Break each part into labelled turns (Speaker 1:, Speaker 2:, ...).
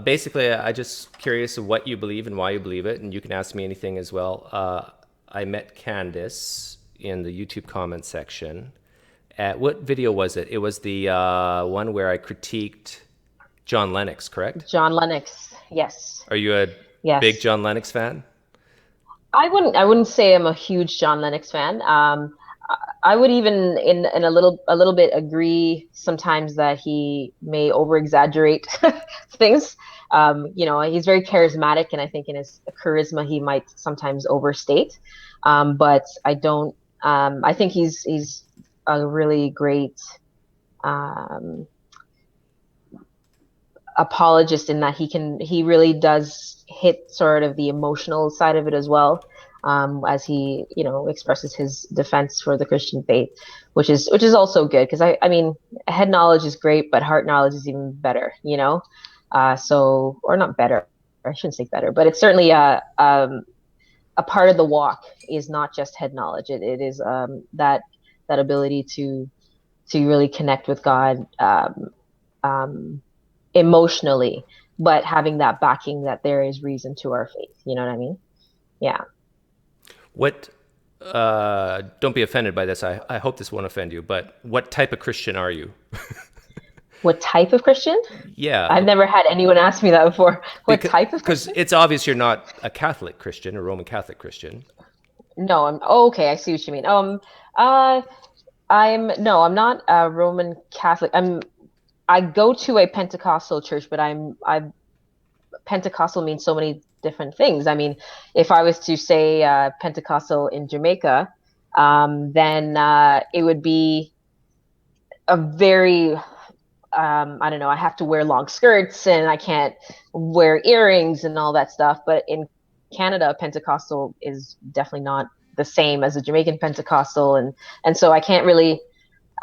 Speaker 1: Basically, I just curious of what you believe and why you believe it, and you can ask me anything as well. I met Candace in the YouTube comment section. At what video was it? It was the one where I critiqued John Lennox, correct?
Speaker 2: John Lennox. Yes.
Speaker 1: Are you a big
Speaker 2: Yes.
Speaker 1: John Lennox fan?
Speaker 2: I wouldn't say I'm a huge John Lennox fan. I would even in a little bit agree sometimes that he may over exaggerate things. He's very charismatic, and I think in his charisma he might sometimes overstate. But I don't. I think he's a really great um, apologist in that he really does hit sort of the emotional side of it as well, as he expresses his defense for the Christian faith, which is also good because I mean head knowledge is great, but heart knowledge is even better, so, or not better, I shouldn't say better, but it's certainly a part of the walk is not just head knowledge. It is that ability to really connect with God, um, emotionally, but having that backing that there is reason to our faith. You know what I mean? Yeah.
Speaker 1: What? Don't be offended by this. I hope this won't offend you. But what type of Christian are you?
Speaker 2: What type of Christian? I've
Speaker 1: Yeah,
Speaker 2: never had anyone ask me that before. What type of
Speaker 1: because
Speaker 2: Christian?
Speaker 1: it's obvious you're not a Catholic Christian, a Roman Catholic Christian.
Speaker 2: No, oh, okay, I see what you mean. Uh, I'm not a Roman Catholic. I go to a Pentecostal church, but I Pentecostal means so many different things. I mean, if I was to say Pentecostal in Jamaica, then it would be a very I don't know, I have to wear long skirts and I can't wear earrings and all that stuff. But in Canada, Pentecostal is definitely not the same as a Jamaican Pentecostal, and so I can't really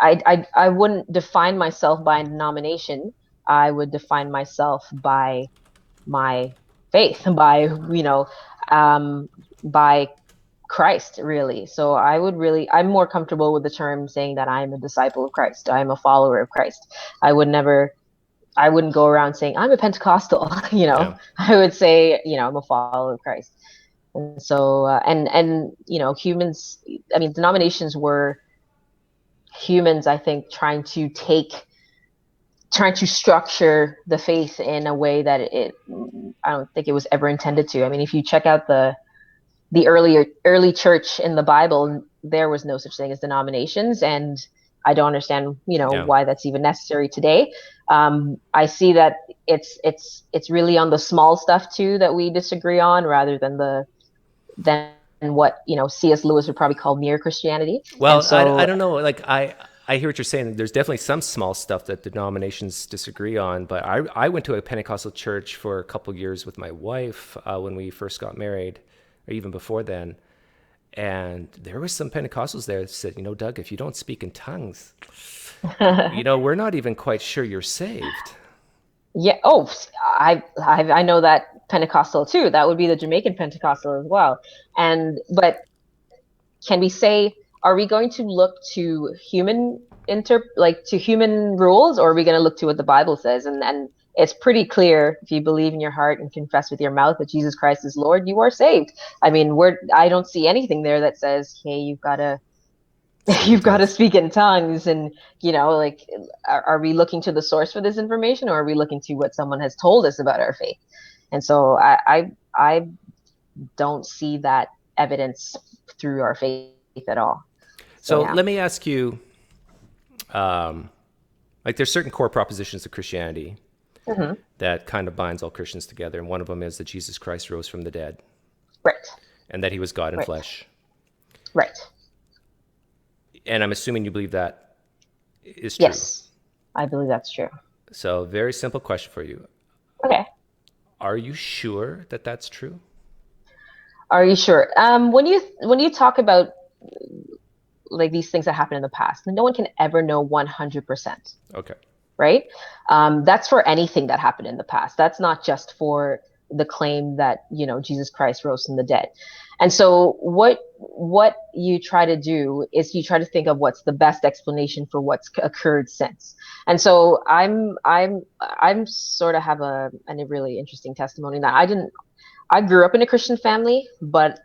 Speaker 2: I wouldn't define myself by a denomination. I would define myself by my faith, by um, by Christ, really. So I'm more comfortable with the term saying that I'm a disciple of Christ. I'm a follower of Christ. I would never, I wouldn't go around saying I'm a Pentecostal.
Speaker 1: Yeah.
Speaker 2: I would say, I'm a follower of Christ. And so, and humans. I mean, denominations were humans. I think trying to structure the faith in a way that I don't think it was ever intended to. I mean, if you check out the early church in the Bible, there was no such thing as denominations, and I don't understand,
Speaker 1: Yeah.
Speaker 2: why that's even necessary today. I see that it's really on the small stuff too that we disagree on, rather than what C.S. Lewis would probably call mere Christianity. And
Speaker 1: Well, I
Speaker 2: so,
Speaker 1: don't know. Like I hear what you're saying. There's definitely some small stuff that denominations disagree on. But I went to a Pentecostal church for a couple years with my wife when we first got married, or even before then. And there was some Pentecostals there that said, Doug, if you don't speak in tongues, we're not even quite sure you're saved.
Speaker 2: yeah. Oh, I know that Pentecostal too. That would be the Jamaican Pentecostal as well. And but can we say, are we going to look to to human rules, or are we going to look to what the Bible says? And it's pretty clear, if you believe in your heart and confess with your mouth that Jesus Christ is Lord, you are saved. I mean, I don't see anything there that says, hey, you've got to
Speaker 1: Speak in
Speaker 2: you've got to
Speaker 1: tongues.
Speaker 2: speak in tongues. And like, are we looking to the source for this information, or are we looking to what someone has told us about our faith? And so I don't see that evidence through our faith at all. So
Speaker 1: So
Speaker 2: yeah.
Speaker 1: let me ask you, like there's certain core propositions of Christianity
Speaker 2: Hmm.
Speaker 1: that kind of binds all Christians together. And one of them is that Jesus Christ rose from the dead
Speaker 2: Right.
Speaker 1: and that he was God in
Speaker 2: Right.
Speaker 1: flesh.
Speaker 2: Right.
Speaker 1: And I'm assuming you believe that is true.
Speaker 2: Yes, I believe that's true.
Speaker 1: So, very simple question for you.
Speaker 2: Okay.
Speaker 1: Are you sure that that's true?
Speaker 2: Are you sure? When you talk about like these things that happen in the past, no one can ever know 100%.
Speaker 1: Okay.
Speaker 2: Right? That's for anything that happened in the past. That's not just for the claim that Jesus Christ rose from the dead. And so, what you try to do is you try to think of what's the best explanation for what's occurred since. And so I'm sort of have a really interesting testimony that I grew up in a Christian family, but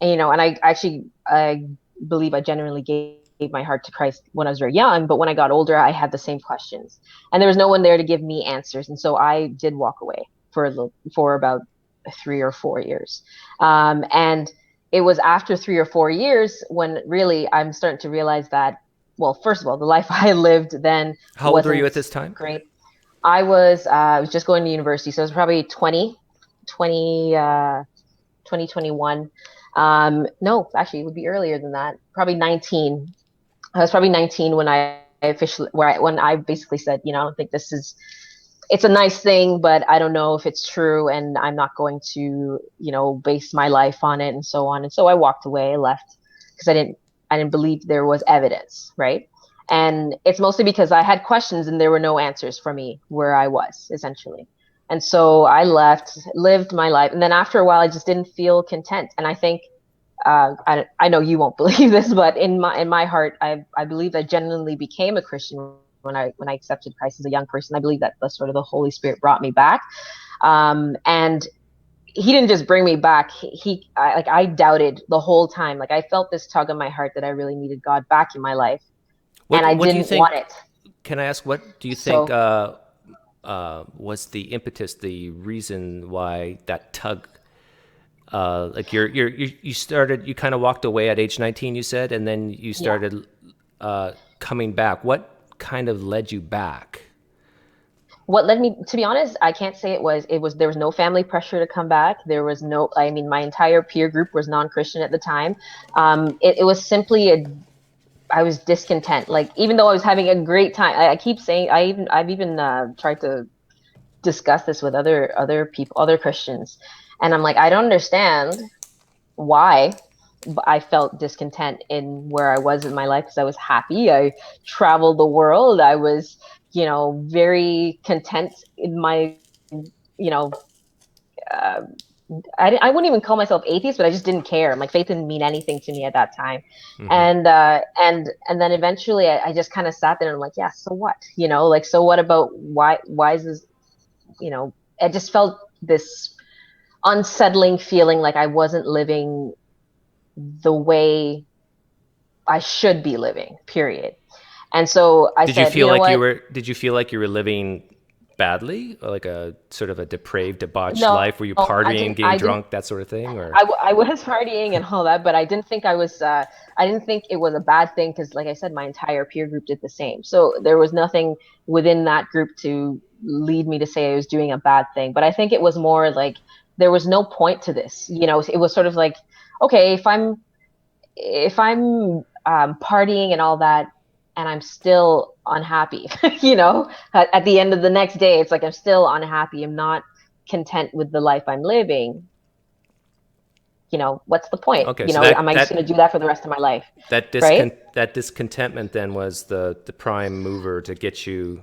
Speaker 2: and I actually, I believe I genuinely gave my heart to Christ when I was very young. But when I got older, I had the same questions, and there was no one there to give me answers. And so I did walk away for about 3 or 4 years. And it was after 3 or 4 years when really I'm starting to realize that, well, first of all, the life I lived then
Speaker 1: How old were you
Speaker 2: wasn't
Speaker 1: at this time?
Speaker 2: great. I was just going to university, so I was probably 20, 2021. No, actually, it would be earlier than that. Probably 19. I was probably 19 when I officially, when I basically said, I don't think it's a nice thing, but I don't know if it's true, and I'm not going to, base my life on it, and so on. And so I walked away, left, because I didn't believe there was evidence, right? And it's mostly because I had questions and there were no answers for me where I was essentially. And so I left, lived my life, and then after a while, I just didn't feel content. And I think I know you won't believe this, but in my heart, I believe I genuinely became a Christian when I accepted Christ as a young person. I believe that the sort of the Holy Spirit brought me back, and He didn't just bring me back. I doubted the whole time. Like I felt this tug on my heart that I really needed God back in my life, and I
Speaker 1: What do you
Speaker 2: didn't want
Speaker 1: think?
Speaker 2: it.
Speaker 1: Can I ask what do you think
Speaker 2: So
Speaker 1: was the impetus, the reason why that tug? Like you started, you kind of walked away at age 19, you said, and then you
Speaker 2: yeah,
Speaker 1: started coming back. What kind of led you back?
Speaker 2: what led me, to be honest, I can't say there was no family pressure to come back. There was no, I mean, my entire peer group was non-Christian at the time. It was simply I was discontent. Like even though I was having a great time, I keep saying, I've even tried to discuss this with other people, other Christians, and I'm like, I don't understand why, but I felt discontent in where I was in my life because I was happy. I traveled the world. I was, very content in my, you know, uh, I wouldn't even call myself atheist, but I just didn't care. Like faith didn't mean anything to me at that time.
Speaker 1: Hmm.
Speaker 2: And then eventually I just kind of sat there and I'm like, yeah, so what? Like so what about why is this, I just felt this unsettling feeling like I wasn't living the way I should be living, period. And so I said, you know what?
Speaker 1: Did you feel like you were living badly, or like a sort of a depraved, debauched
Speaker 2: No,
Speaker 1: life? Were you
Speaker 2: I
Speaker 1: partying,
Speaker 2: didn't.
Speaker 1: getting drunk, that sort of thing, or?
Speaker 2: I was partying and all that, but I didn't think I was. I didn't think it was a bad thing because, like I said, my entire peer group did the same. So there was nothing within that group to lead me to say I was doing a bad thing. But I think it was more like there was no point to this. It was sort of like, okay, if I'm partying and all that, and I'm still unhappy, at the end of the next day, it's like I'm still unhappy. I'm not content with the life I'm living. What's the point?
Speaker 1: Okay, so
Speaker 2: Am I just going to do that for the rest of my life? Right?
Speaker 1: that discontentment then was the prime mover to get you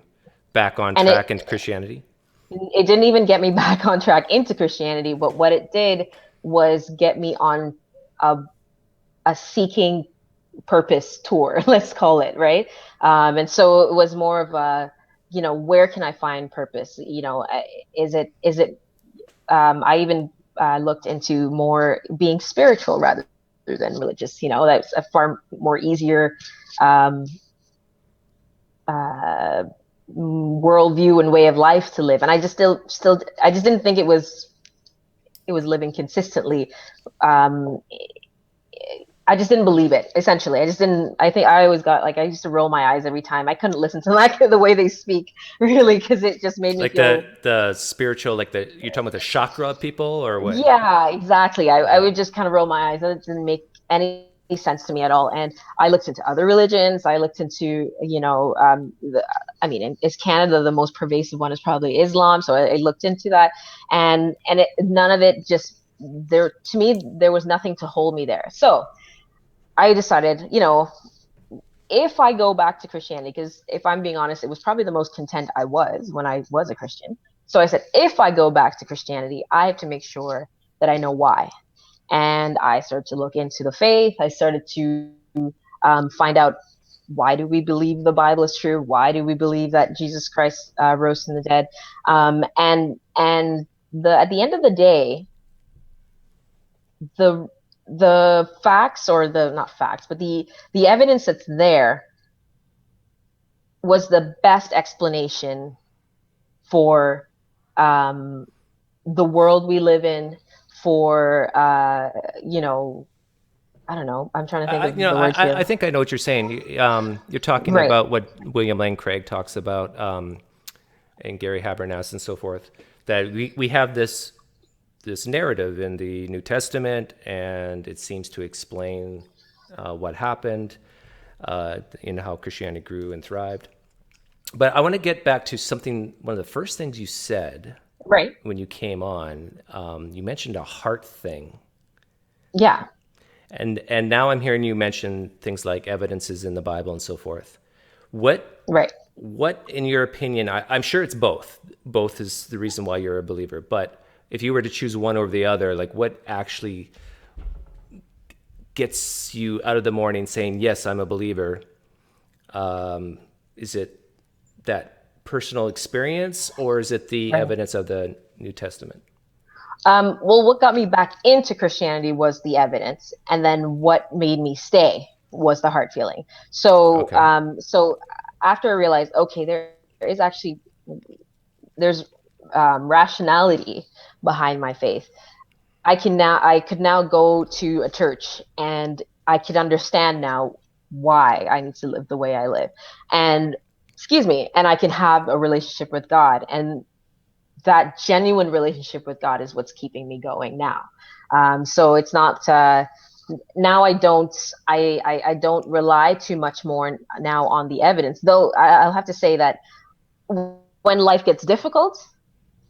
Speaker 1: back on
Speaker 2: And
Speaker 1: track into Christianity.
Speaker 2: it didn't even get me back on track into Christianity, but what it did was get me on a, a seeking purpose tour, let's call it, right? And so it was more of a, where can I find purpose? Is it I even looked into more being spiritual rather than religious. That's a far more easier um, uh, worldview and way of life to live. And I just still, I just didn't think it was living consistently. Um, I just didn't believe it. Essentially, I just didn't. I think I always got like I used to roll my eyes every time. I couldn't listen to like the way they speak really because it just made me
Speaker 1: Like
Speaker 2: feel.
Speaker 1: the spiritual, like you're talking about the chakra people, or what?
Speaker 2: Yeah, exactly. I
Speaker 1: Yeah.
Speaker 2: would just kind of roll my eyes. And it didn't make any sense to me at all. And I looked into other religions. I looked into, I mean, is Canada the most pervasive one? Is probably Islam. So I looked into that, and none of it just there to me. There was nothing to hold me there. So I decided, if I go back to Christianity, because if I'm being honest, it was probably the most content I was when I was a Christian. So I said, if I go back to Christianity, I have to make sure that I know why. and I started to look into the faith. I started to find out, why do we believe the Bible is true? Why do we believe that Jesus Christ rose from the dead? And the at the end of the day, the the facts, or the not facts, but the evidence that's there was the best explanation for um, the world we live in, for you know, I don't know. I'm trying to think of the words
Speaker 1: I
Speaker 2: here.
Speaker 1: think I know what you're saying. You're talking
Speaker 2: Right,
Speaker 1: about what William Lane Craig talks about, and Gary Habermas and so forth. That we have this narrative in the New Testament, and it seems to explain what happened, in how Christianity grew and thrived. But I want to get back to something. One of the first things you said
Speaker 2: right.
Speaker 1: when you came on, you mentioned a heart thing.
Speaker 2: Yeah,
Speaker 1: And now I'm hearing you mention things like evidences in the Bible and so forth. What
Speaker 2: right.
Speaker 1: what in your opinion? I'm sure it's both. Both is the reason why you're a believer. But if you were to choose one over the other, like what actually gets you out of the morning saying yes, I'm a believer? Is it that personal experience, or is it the
Speaker 2: Right.
Speaker 1: evidence of the New Testament?
Speaker 2: Well, what got me back into Christianity was the evidence, and then what made me stay was the heart feeling. So,
Speaker 1: Okay.
Speaker 2: after I realized, okay, there is actually, there's rationality behind my faith. I could now go to a church, and I could understand now why I need to live the way I live, and excuse me, and I can have a relationship with God, and that genuine relationship with God is what's keeping me going now. So it's not now. I don't rely too much more now on the evidence. Though I'll have to say that when life gets difficult,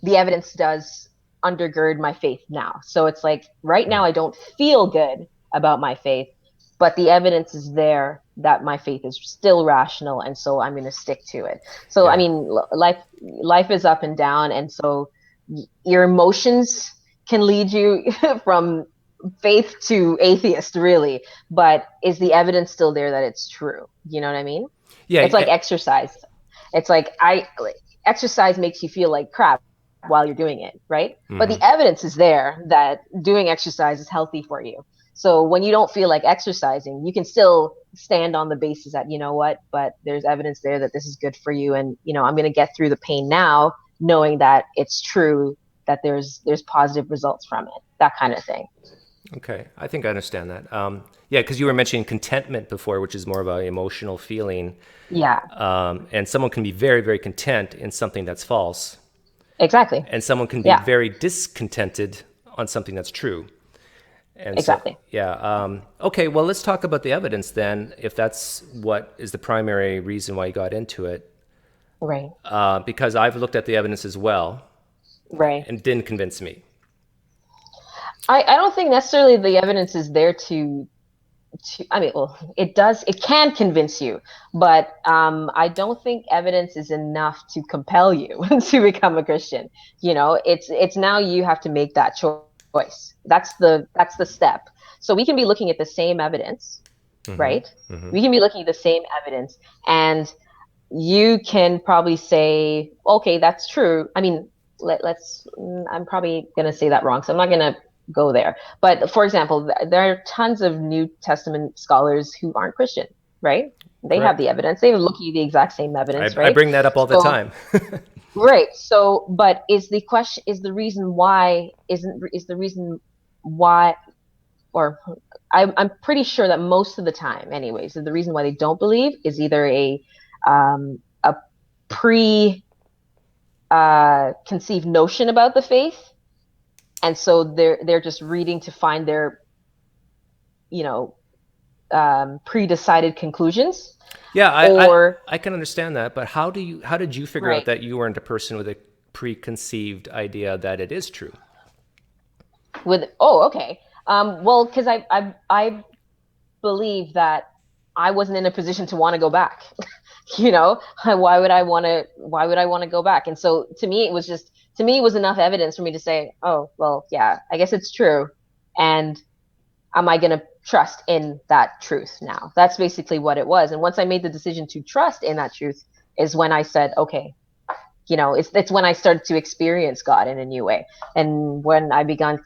Speaker 2: the evidence does undergird my faith now. So it's like right now I don't feel good about my faith, but the evidence is there that my faith is still rational, and so I'm going to stick to it. So I
Speaker 1: Yeah.
Speaker 2: mean, life is up and down, and so your emotions can lead you from faith to atheist, really. But is the evidence still there that it's true? You know what I mean?
Speaker 1: Yeah.
Speaker 2: It's like exercise. It's like exercise makes you feel like crap while you're doing it, right? But the evidence is there that doing exercise is healthy for you. So when you don't feel like exercising, you can still stand on the basis that, you know what, but there's evidence there that this is good for you, and I'm going to get through the pain now, knowing that it's true, that there's positive results from it, that kind of thing.
Speaker 1: Okay, I think I understand that. Yeah, because you were mentioning contentment before, which is more of an emotional feeling,
Speaker 2: Yeah,
Speaker 1: and someone can be very, very content in something that's false,
Speaker 2: exactly.
Speaker 1: and someone can be
Speaker 2: Yeah,
Speaker 1: very discontented on something that's true. And so,
Speaker 2: exactly.
Speaker 1: yeah. Okay, well, let's talk about the evidence then, if that's what is the primary reason why you got into it.
Speaker 2: Right,
Speaker 1: Because I've looked at the evidence as well,
Speaker 2: right.
Speaker 1: and it didn't convince me.
Speaker 2: I don't think necessarily the evidence is there I mean, well, it can convince you, but I don't think evidence is enough to compel you to become a Christian. It's now you have to make that choice. That's the step. So we can be looking at the same evidence, right? We can be looking at the same evidence, and you can probably say, okay, that's true. I mean, I'm probably going to say that wrong, so I'm not going to go there. But for example, there are tons of New Testament scholars who aren't Christian, right? They have
Speaker 1: Correct.
Speaker 2: the evidence. They look at the exact same evidence,
Speaker 1: I
Speaker 2: right?
Speaker 1: bring that up all the
Speaker 2: So,
Speaker 1: time.
Speaker 2: right. So, but is the question, is the reason why, isn't, is the reason why, or I'm pretty sure that most of the time, anyways, the reason why they don't believe is either a pre conceived notion about the faith, and so they're just reading to find their you know pre-decided conclusions,
Speaker 1: Yeah,
Speaker 2: or
Speaker 1: I can understand that, but how did you figure out
Speaker 2: right
Speaker 1: that you weren't a person with a preconceived idea that it is true?
Speaker 2: with oh okay well, because I believe that I wasn't in a position to want to go back. Why would I want to go back? And so to me it was enough evidence for me to say, oh well, yeah, I guess it's true, And am I going to trust in that truth now? That's basically what it was. And once I made the decision to trust in that truth is when I said, okay, it's when I started to experience God in a new way, and when I began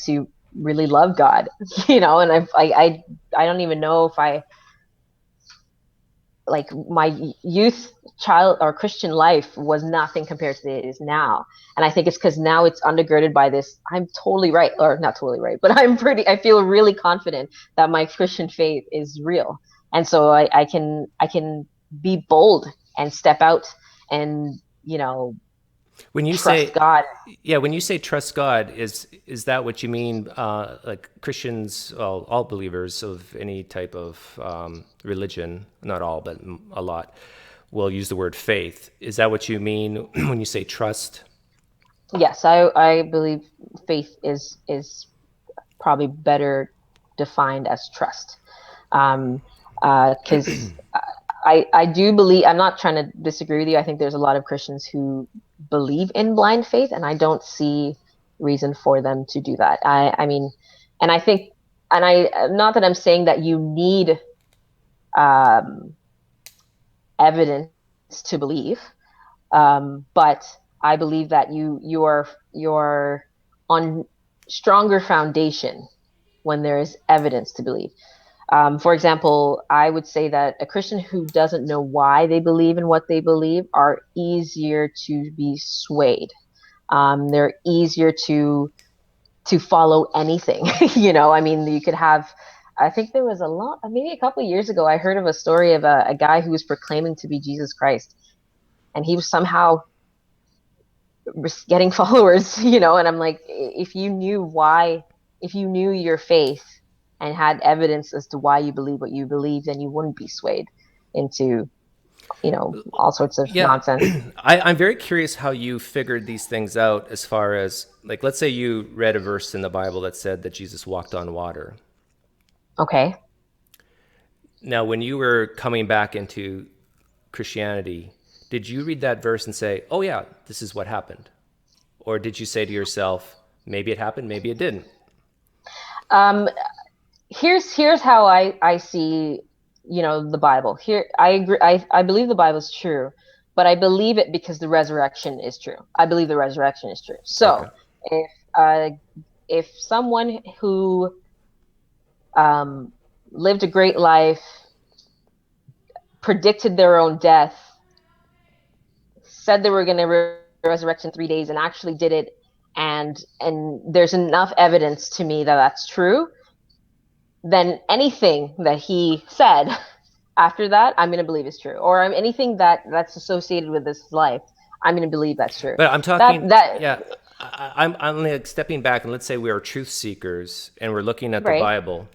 Speaker 2: to really love God, and I don't even know if I like my youth child or Christian life was nothing compared to it is now. And I think it's because now it's undergirded by this. I'm totally right, or not totally right, but I feel really confident that my Christian faith is real. And so I can be bold and step out and,
Speaker 1: When you
Speaker 2: trust
Speaker 1: say,
Speaker 2: God.
Speaker 1: yeah, when you say trust God, is that what you mean? Like Christians, well, all believers of any type of religion, not all, but a lot, will use the word faith. Is that what you mean when you say trust?
Speaker 2: Yes, I believe faith is probably better defined as trust. Um, because I do believe, I'm not trying to disagree with you. I think there's a lot of Christians who believe in blind faith, and I don't see reason for them to do that. I mean, and I think, and I, not that I'm saying that you need um, evidence to believe, but I believe that you're on stronger foundation when there is evidence to believe. For example, I would say that a Christian who doesn't know why they believe in what they believe are easier to be swayed. They're easier to follow anything. I mean, you could have. I think there was maybe a couple of years ago, I heard of a story of a guy who was proclaiming to be Jesus Christ, and he was somehow getting followers. And I'm like, if you knew your faith and had evidence as to why you believe what you believe, then you wouldn't be swayed into, all sorts of
Speaker 1: Yeah,
Speaker 2: nonsense.
Speaker 1: I'm very curious how you figured these things out as far as, like, let's say you read a verse in the Bible that said that Jesus walked on water.
Speaker 2: Okay.
Speaker 1: Now, when you were coming back into Christianity, did you read that verse and say, oh, yeah, this is what happened? Or did you say to yourself, maybe it happened, maybe it didn't?
Speaker 2: Um, here's how I see, the Bible. Here I agree. I believe the Bible is true, but I believe it because the resurrection is true. I believe the resurrection is true.
Speaker 1: Okay.
Speaker 2: So if uh, if someone who um, lived a great life, predicted their own death, said they were going to resurrect in 3 days, and actually did it, and there's enough evidence to me that that's true, then anything that he said after that, I'm going to believe is true. Or anything that's associated with this life, I'm going to believe that's true.
Speaker 1: But I'm
Speaker 2: That
Speaker 1: talking,
Speaker 2: that
Speaker 1: yeah, I'm like stepping back and let's say we are truth seekers and we're looking at the
Speaker 2: Right,
Speaker 1: Bible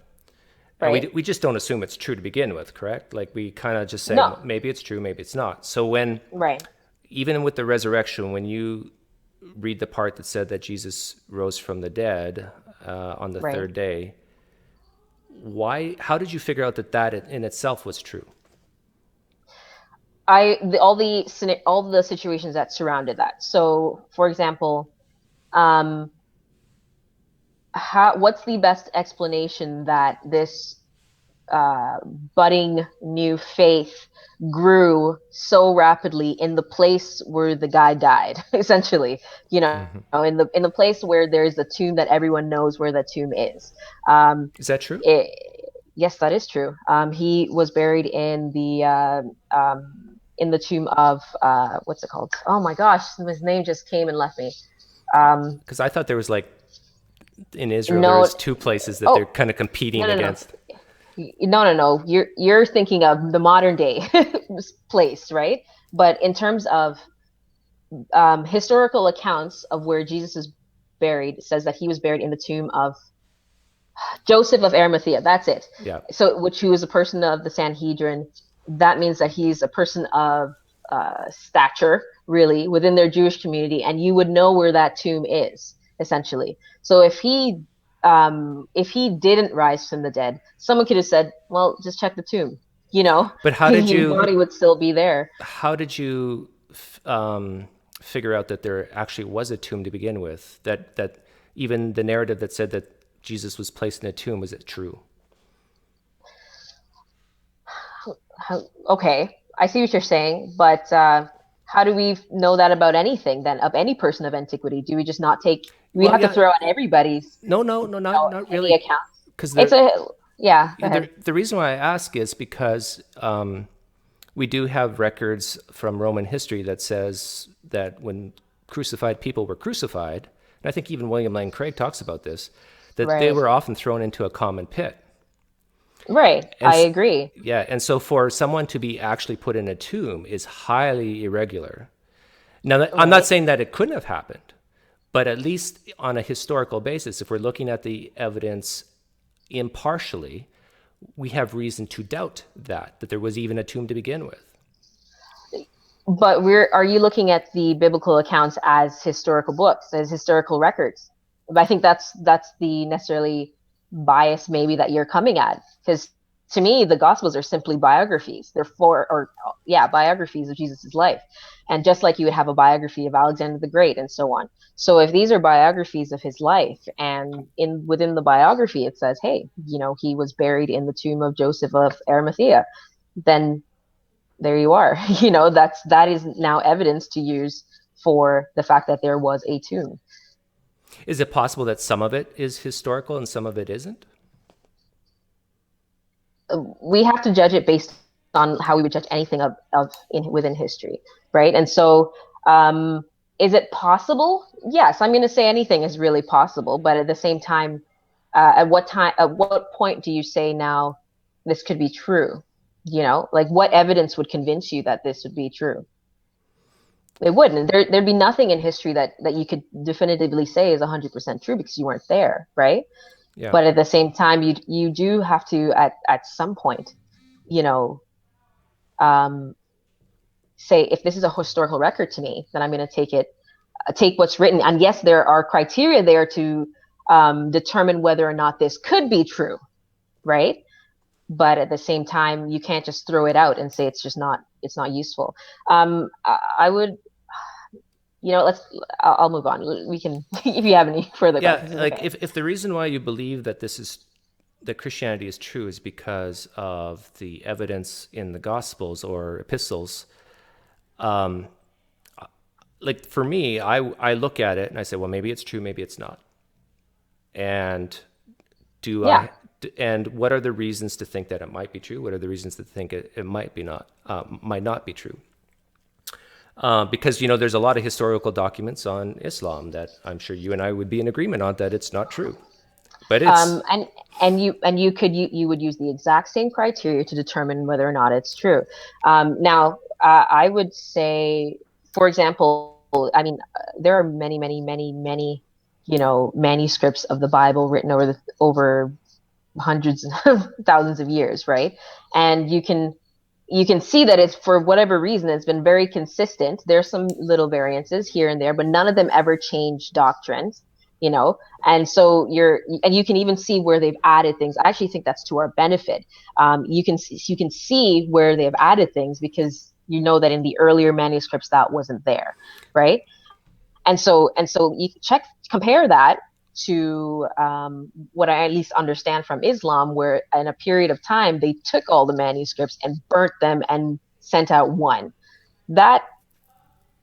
Speaker 1: and
Speaker 2: right.
Speaker 1: we just don't assume it's true to begin with, correct? Like we kind of just say,
Speaker 2: No,
Speaker 1: maybe it's true, maybe it's not. So when,
Speaker 2: right,
Speaker 1: even with the resurrection, when you read the part that said that Jesus rose from the dead on the
Speaker 2: right.
Speaker 1: third day, how did you figure out that that in itself was true?
Speaker 2: All the situations that surrounded that. So, for example, um, what's the best explanation that this uh, budding new faith grew so rapidly in the place where the guy died, essentially, in the place where there's a tomb that everyone knows where the tomb is. Um,
Speaker 1: Is that true?
Speaker 2: it, yes, that is true. He was buried in the tomb of what's it called? Oh my gosh, his name just came and left me. Um,
Speaker 1: Because I thought there was like in Israel,
Speaker 2: no,
Speaker 1: there's two places that they're
Speaker 2: oh,
Speaker 1: kind of
Speaker 2: no,
Speaker 1: competing
Speaker 2: no, no.
Speaker 1: against.
Speaker 2: No. You're thinking of the modern day place, right? But in terms of historical accounts of where Jesus is buried, it says that he was buried in the tomb of Joseph of Arimathea. That's it.
Speaker 1: Yeah.
Speaker 2: So, which he was a person of the Sanhedrin. That means that he's a person of stature, really, within their Jewish community, and you would know where that tomb is, essentially. So, if he didn't rise from the dead, someone could have said, "Well, just check the tomb."
Speaker 1: But
Speaker 2: His body would still be there.
Speaker 1: how did you figure out that there actually was a tomb to begin with? That even the narrative that said that Jesus was placed in a tomb, was it true?
Speaker 2: Okay, I see what you're saying, but how do we know that about anything then, of any person of antiquity? Do we just not take? We
Speaker 1: Well,
Speaker 2: have to
Speaker 1: yeah,
Speaker 2: throw out everybody's,
Speaker 1: no, not
Speaker 2: any
Speaker 1: really,
Speaker 2: account.
Speaker 1: because
Speaker 2: It's a yeah. Go ahead.
Speaker 1: the reason why I ask is because we do have records from Roman history that says that when crucified people were crucified, and I think even William Lane Craig talks about this, that they
Speaker 2: Right,
Speaker 1: were often thrown into a common pit.
Speaker 2: right.
Speaker 1: And
Speaker 2: I agree.
Speaker 1: yeah, and so for someone to be actually put in a tomb is highly irregular. Now, I'm not
Speaker 2: Right.
Speaker 1: saying that it couldn't have happened, but at least on a historical basis, if we're looking at the evidence impartially, we have reason to doubt that there was even a tomb to begin with.
Speaker 2: But are you looking at the biblical accounts as historical books, as historical records? I think that's the necessarily bias maybe that you're coming at. Because to me, the Gospels are simply biographies. They're biographies of Jesus's life. And just like you would have a biography of Alexander the Great and so on. So if these are biographies of his life, and within the biography it says, hey, he was buried in the tomb of Joseph of Arimathea, then there you are. That is now evidence to use for the fact that there was a tomb.
Speaker 1: Is it possible that some of it is historical and some of it isn't?
Speaker 2: We have to judge it based on how we would judge anything within history, right? And so, is it possible? Yes, I'm going to say anything is really possible, but at the same time, at what point do you say now this could be true? Like what evidence would convince you that this would be true? It wouldn't. There'd be nothing in history that you could definitively say is 100% true because you weren't there, right?
Speaker 1: Yeah.
Speaker 2: But at the same time, you do have to at some point, you know, um, say if this is a historical record to me, then I'm going to take what's written. And yes, there are criteria there to determine whether or not this could be true, right? But at the same time, you can't just throw it out and say it's not useful. I would let's. I'll move on. We can, if you have any further
Speaker 1: Yeah,
Speaker 2: questions, it's
Speaker 1: like
Speaker 2: okay.
Speaker 1: if the reason why you believe that that Christianity is true is because of the evidence in the Gospels or epistles, like for me, I look at it and I say, well, maybe it's true, maybe it's not. And do
Speaker 2: Yeah.
Speaker 1: I and what are the reasons to think that it might be true? What are the reasons to think it might not be true? Because there's a lot of historical documents on Islam that I'm sure you and I would be in agreement on that it's not true, but it's
Speaker 2: And you would use the exact same criteria to determine whether or not it's true. Now, I would say, for example, I mean, there are many, many, many, many, manuscripts of the Bible written over hundreds of thousands of years, right? And you can see that it's, for whatever reason, it's been very consistent. There's some little variances here and there, but none of them ever change doctrines, you know. And so you can even see where they've added things. I actually think that's to our benefit. You can see where they've added things because you know that in the earlier manuscripts that wasn't there, right? And so you compare that to what I at least understand from Islam, where in a period of time they took all the manuscripts and burnt them and sent out one. That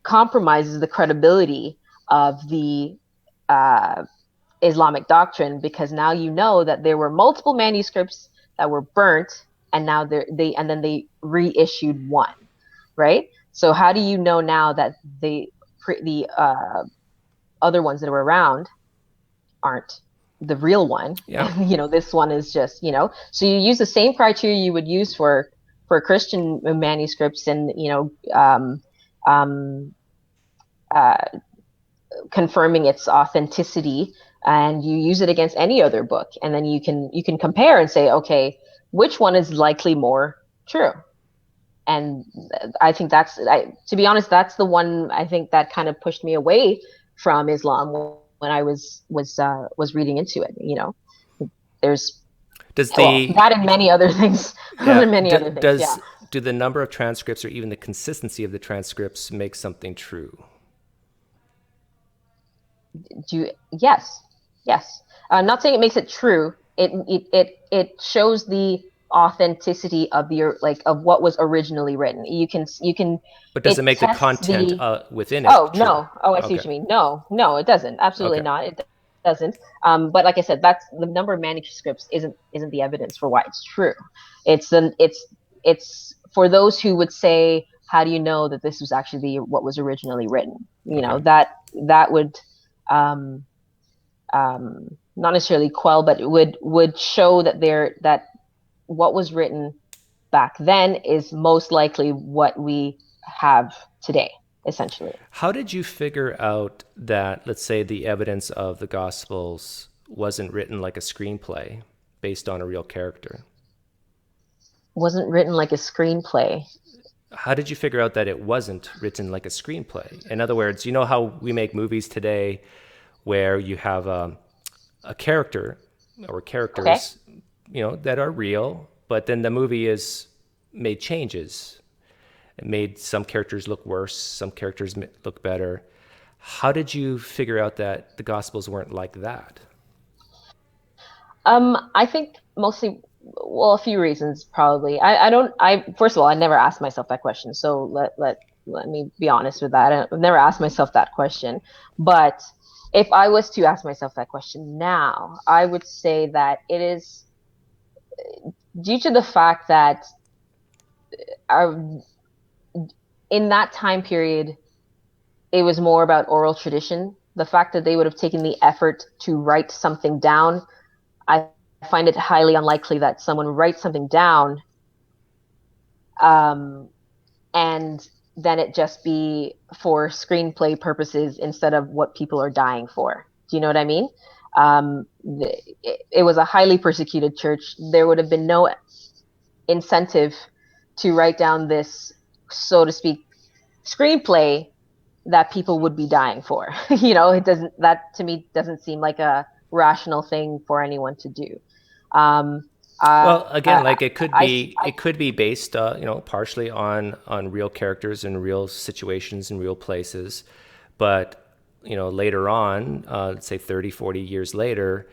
Speaker 2: compromises the credibility of the uh, Islamic doctrine, because now you know that there were multiple manuscripts that were burnt, and now then they reissued one, right? So how do you know now that the other ones that were around aren't the real one?
Speaker 1: yeah.
Speaker 2: This one is just, so you use the same criteria you would use for Christian manuscripts, and um, uh, confirming its authenticity, and you use it against any other book, and then you can compare and say, okay, which one is likely more true? And I think to be honest, that's the one I think that kind of pushed me away from Islam when I was reading into it. There's,
Speaker 1: Does
Speaker 2: well,
Speaker 1: the
Speaker 2: that and many other things,
Speaker 1: yeah
Speaker 2: many other things. Yeah.
Speaker 1: do the number of transcripts or even the consistency of the transcripts make something true?
Speaker 2: Yes. Yes. Not saying it makes it true. It shows the authenticity of your like of what was originally written. You can
Speaker 1: But does it
Speaker 2: it
Speaker 1: make the
Speaker 2: tests
Speaker 1: content
Speaker 2: the.
Speaker 1: within
Speaker 2: Oh
Speaker 1: it true?
Speaker 2: no. Oh, I see
Speaker 1: Okay.
Speaker 2: what you mean. No, no, it doesn't. Absolutely
Speaker 1: Okay.
Speaker 2: not. It doesn't. But like I said, that's the number of manuscripts isn't the evidence for why it's true. It's an it's for those who would say, how do you know that this was actually what was originally written? You know
Speaker 1: Okay.
Speaker 2: that would um not necessarily quell, but it would show that that what was written back then is most likely what we have today, essentially.
Speaker 1: How did you figure out that, let's say, the evidence of the Gospels wasn't written like a screenplay based on a real character?
Speaker 2: Wasn't written like a screenplay.
Speaker 1: How did you figure out that it wasn't written like a screenplay? In other words, you know how we make movies today where you have a character or
Speaker 2: Okay.
Speaker 1: characters, that are real, but then the movie is made changes. It made some characters look worse, some characters look better. How did you figure out that the Gospels weren't like that?
Speaker 2: I think mostly, well, a few reasons probably. I don't. I first of all, I never asked myself that question. So let me be honest with that. I've never asked myself that question. But if I was to ask myself that question now, I would say that it is due to the fact that our, in that time period, it was more about oral tradition. The fact that they would have taken the effort to write something down, I find it highly unlikely that someone writes something down, um, and then it just be for screenplay purposes instead of what people are dying for. Do you know what I mean? It was a highly persecuted church. There would have been no incentive to write down this, so to speak, screenplay that people would be dying for. It doesn't, that to me doesn't seem like a rational thing for anyone to do. Um,
Speaker 1: Well, again, like
Speaker 2: I
Speaker 1: it could be based, partially on real characters and real situations and real places, but later on, let's say 30, 40 years later,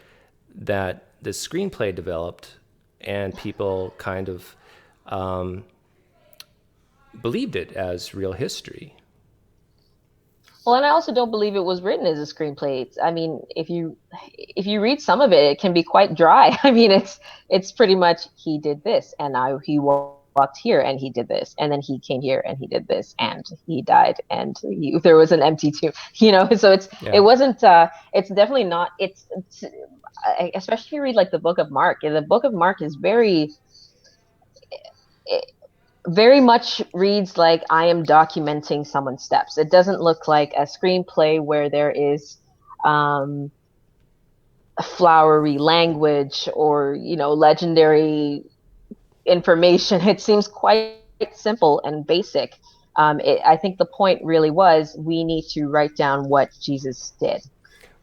Speaker 1: that the screenplay developed, and people kind of believed it as real history.
Speaker 2: Well, and I also don't believe it was written as a screenplay. I mean, if you read some of it, it can be quite dry. I mean, it's pretty much he did this, and now he walked here, and he did this, and then he came here, and he did this, and he died, and there was an empty tomb. So it
Speaker 1: Yeah.
Speaker 2: wasn't. It's definitely not. It's especially if you read like the Book of Mark. The Book of Mark is very much reads like I am documenting someone's steps. It doesn't look like a screenplay where there is um, a flowery language or legendary information. It seems quite simple and basic. I think the point really was we need to write down what Jesus did,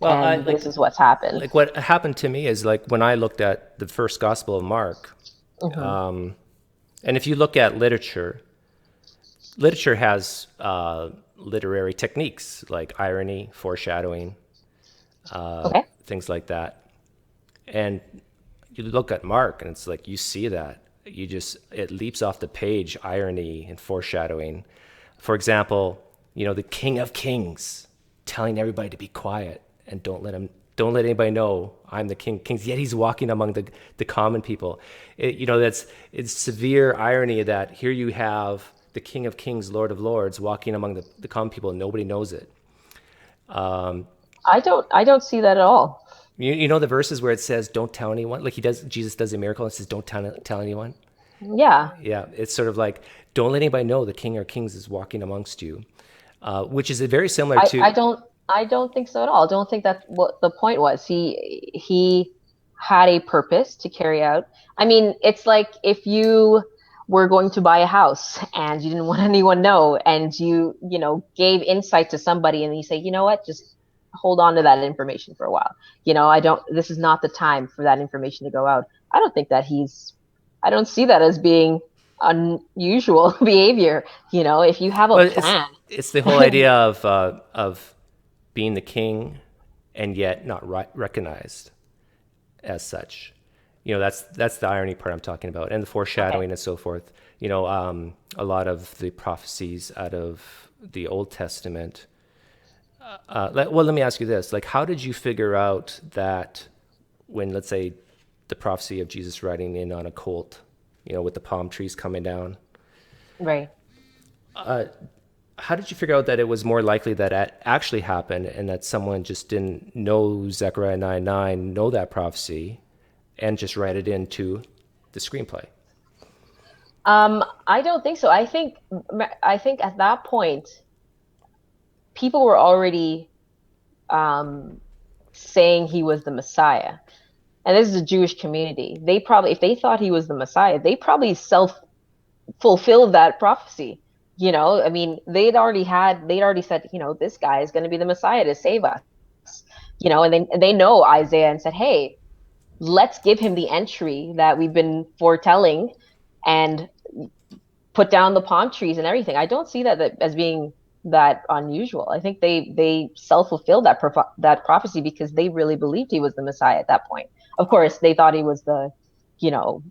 Speaker 1: Well, I
Speaker 2: and this is what's happened.
Speaker 1: like what happened to me is like when I looked at the first Gospel of Mark,
Speaker 2: Hmm.
Speaker 1: and if you look at literature has literary techniques like irony, foreshadowing,
Speaker 2: Okay.
Speaker 1: things like that. And you look at Mark, and it's like you see that it leaps off the page, irony and foreshadowing. For example, the King of Kings telling everybody to be quiet and don't let anybody know I'm the King of Kings. Yet he's walking among the common people. It's severe irony that here you have the King of Kings, Lord of Lords, walking among the common people, and nobody knows it.
Speaker 2: I don't see that at all.
Speaker 1: You know the verses where it says, "Don't tell anyone." Like Jesus does a miracle and says, "Don't tell anyone."
Speaker 2: Yeah.
Speaker 1: Yeah, it's sort of like, don't let anybody know the King or Kings is walking amongst you, which is very similar
Speaker 2: I,
Speaker 1: to.
Speaker 2: I don't I don't think so at all. I don't think that's what the point was. He had a purpose to carry out. I mean, it's like if you were going to buy a house and you didn't want anyone know and you gave insight to somebody and you say, "You know what? Just hold on to that information for a while." I don't this is not the time for that information to go out. I don't think that I don't see that as being unusual behavior. If you have a
Speaker 1: Well,
Speaker 2: plan.
Speaker 1: it's the whole idea of being the king and yet not recognized as such. That's the irony part I'm talking about, and the
Speaker 2: Okay.
Speaker 1: foreshadowing and so forth. A lot of the prophecies out of the Old Testament. Well, let me ask you this: like, how did you figure out that when, let's say, the prophecy of Jesus riding in on a colt, with the palm trees coming down,
Speaker 2: Right.
Speaker 1: how did you figure out that it was more likely that it actually happened and that someone just didn't know Zechariah 9:9, know that prophecy, and just write it into the screenplay?
Speaker 2: I don't think so. I think at that point, people were already um, saying he was the Messiah. And this is a Jewish community. They probably, if they thought he was the Messiah, they probably self fulfilled that prophecy. I mean, they'd already said, this guy is going to be the Messiah to save us. And they know Isaiah and said, hey, let's give him the entry that we've been foretelling and put down the palm trees and everything. I don't see that as being that unusual. I think they self fulfilled that prophecy because they really believed he was the Messiah at that point. Of course, they thought he was the, you know,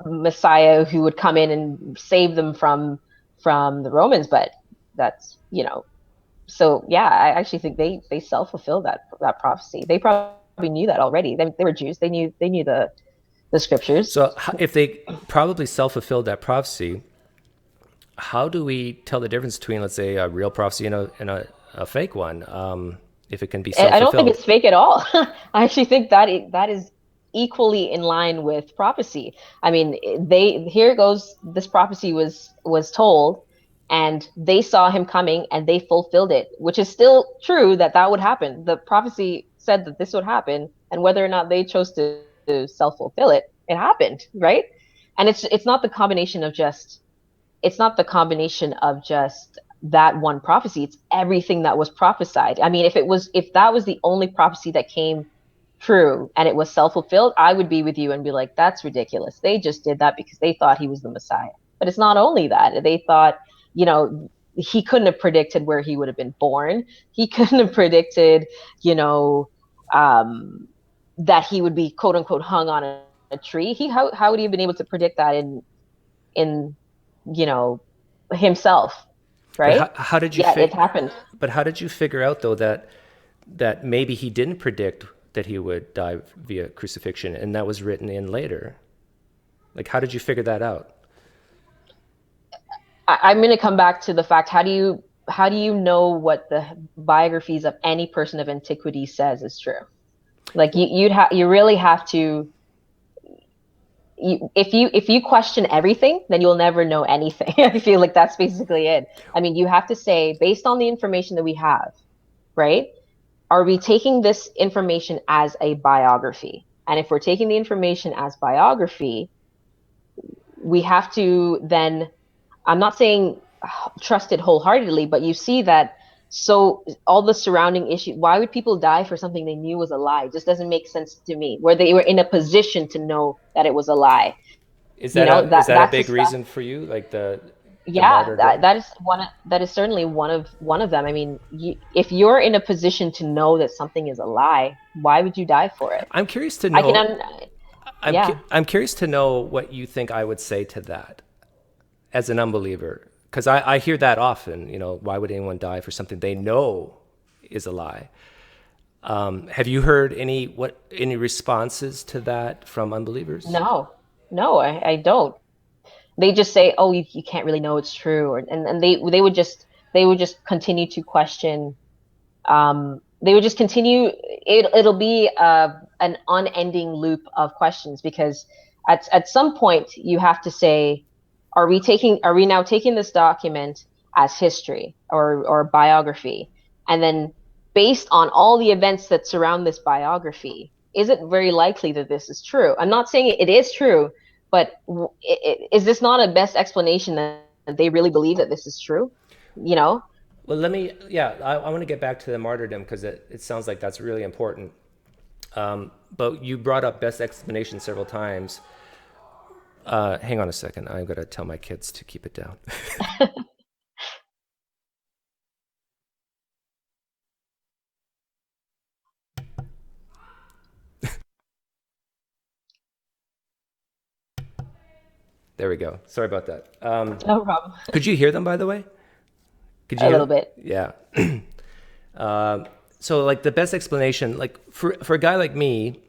Speaker 2: Messiah who would come in and save them from the Romans, but that's, so yeah, I actually think they self fulfilled that prophecy. They probably knew that already. They were Jews. They knew the scriptures.
Speaker 1: So if they probably self-fulfilled that prophecy, how do we tell the difference between, let's say, a real prophecy and a fake one, if it can be
Speaker 2: I don't think
Speaker 1: self-fulfilled?
Speaker 2: it's fake at all. I actually think that is equally in line with prophecy. I mean, they here goes this prophecy was told, and they saw him coming, and they fulfilled it, which is still true that would happen. The prophecy said that this would happen, and whether or not they chose to self fulfill it, it happened, right? And it's not the combination of just that one prophecy. It's everything that was prophesied. I mean, if that was the only prophecy that came true and it was self-fulfilled, I would be with you and be like, that's ridiculous. They just did that because they thought he was the Messiah. But it's not only that. They thought, you know, he couldn't have predicted where he would have been born. He couldn't have predicted, you know, um, that he would be quote unquote hung on a tree. How would he have been able to predict that in you know, himself,
Speaker 1: But
Speaker 2: right?
Speaker 1: how did you
Speaker 2: Yeah, it happened.
Speaker 1: but how did you figure out though that maybe he didn't predict that he would die via crucifixion, and that was written in later? Like, how did you figure that out?
Speaker 2: I'm going to come back to the fact, how do you know what the biographies of any person of antiquity says is true? Like you really have to if you question everything, then you'll never know anything. I feel like that's basically it. I mean, you have to say based on the information that we have, right? Are we taking this information as a biography? And if we're taking the information as biography, we have to then, I'm not saying trust it wholeheartedly, but you see that, so all the surrounding issues, why would people die for something they knew was a lie? It just doesn't make sense to me, where they were in a position to know that it was a lie.
Speaker 1: Is
Speaker 2: You
Speaker 1: that
Speaker 2: know,
Speaker 1: a
Speaker 2: that's the
Speaker 1: big
Speaker 2: stuff.
Speaker 1: reason for you, like the
Speaker 2: Yeah,
Speaker 1: martyrdom?
Speaker 2: that is certainly one of them. I mean, if you're in a position to know that something is a lie, why would you die for it?
Speaker 1: I'm curious to
Speaker 2: I can
Speaker 1: know.
Speaker 2: yeah.
Speaker 1: I'm curious to know what you think I would say to that as an unbeliever, because I hear that often. Why would anyone die for something they know is a lie? Have you heard any responses to that from unbelievers?
Speaker 2: No, no, I don't. They just say, "Oh, you can't really know it's true," and they would just continue to question. They would just continue. It'll be an unending loop of questions because at some point you have to say, are we now taking this document as history or biography, and then based on all the events that surround this biography, is it very likely that this is true? I'm not saying it is true, but is this not a best explanation that they really believe that this is true? You know?
Speaker 1: Well, yeah, I want to get back to the martyrdom because it sounds like that's really important. But you brought up best explanation several times. Hang on a second. I'm going to tell my kids to keep it down. There we go. Sorry about that.
Speaker 2: No problem.
Speaker 1: Could you hear them, by the way? Could you
Speaker 2: A
Speaker 1: hear
Speaker 2: little
Speaker 1: them?
Speaker 2: bit.
Speaker 1: Yeah. So like the best explanation, like for a guy like me,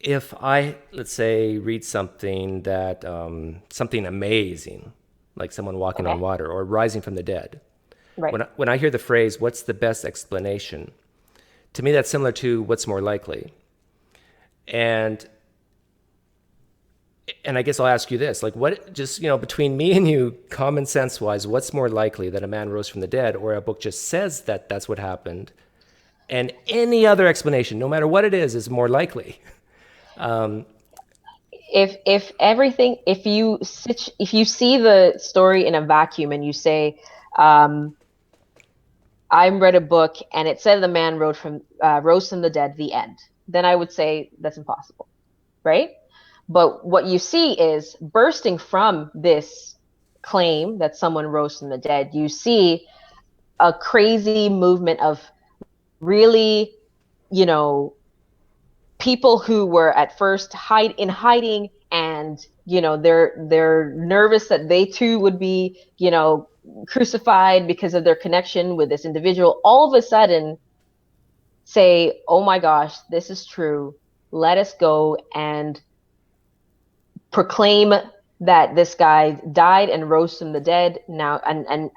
Speaker 1: if I, let's say, read something that something amazing, like someone walking on
Speaker 2: Okay.
Speaker 1: water or rising from the dead,
Speaker 2: Right.
Speaker 1: when I hear the phrase, what's the best explanation? To me, that's similar to what's more likely. And and I guess I'll ask you this, like what, just, between me and you, common sense wise, what's more likely, that a man rose from the dead, or a book just says that that's what happened? And any other explanation, no matter what it is more likely.
Speaker 2: If everything, if you see the story in a vacuum and you say, um, I read a book and it said the man rose from the dead, the end, then I would say that's impossible, right? But what you see is bursting from this claim that someone rose from the dead, you see a crazy movement of really, you know, people who were at first in hiding, and they're nervous that they too would be, crucified because of their connection with this individual, all of a sudden say, oh my gosh, this is true, let us go and proclaim that this guy died and rose from the dead now, and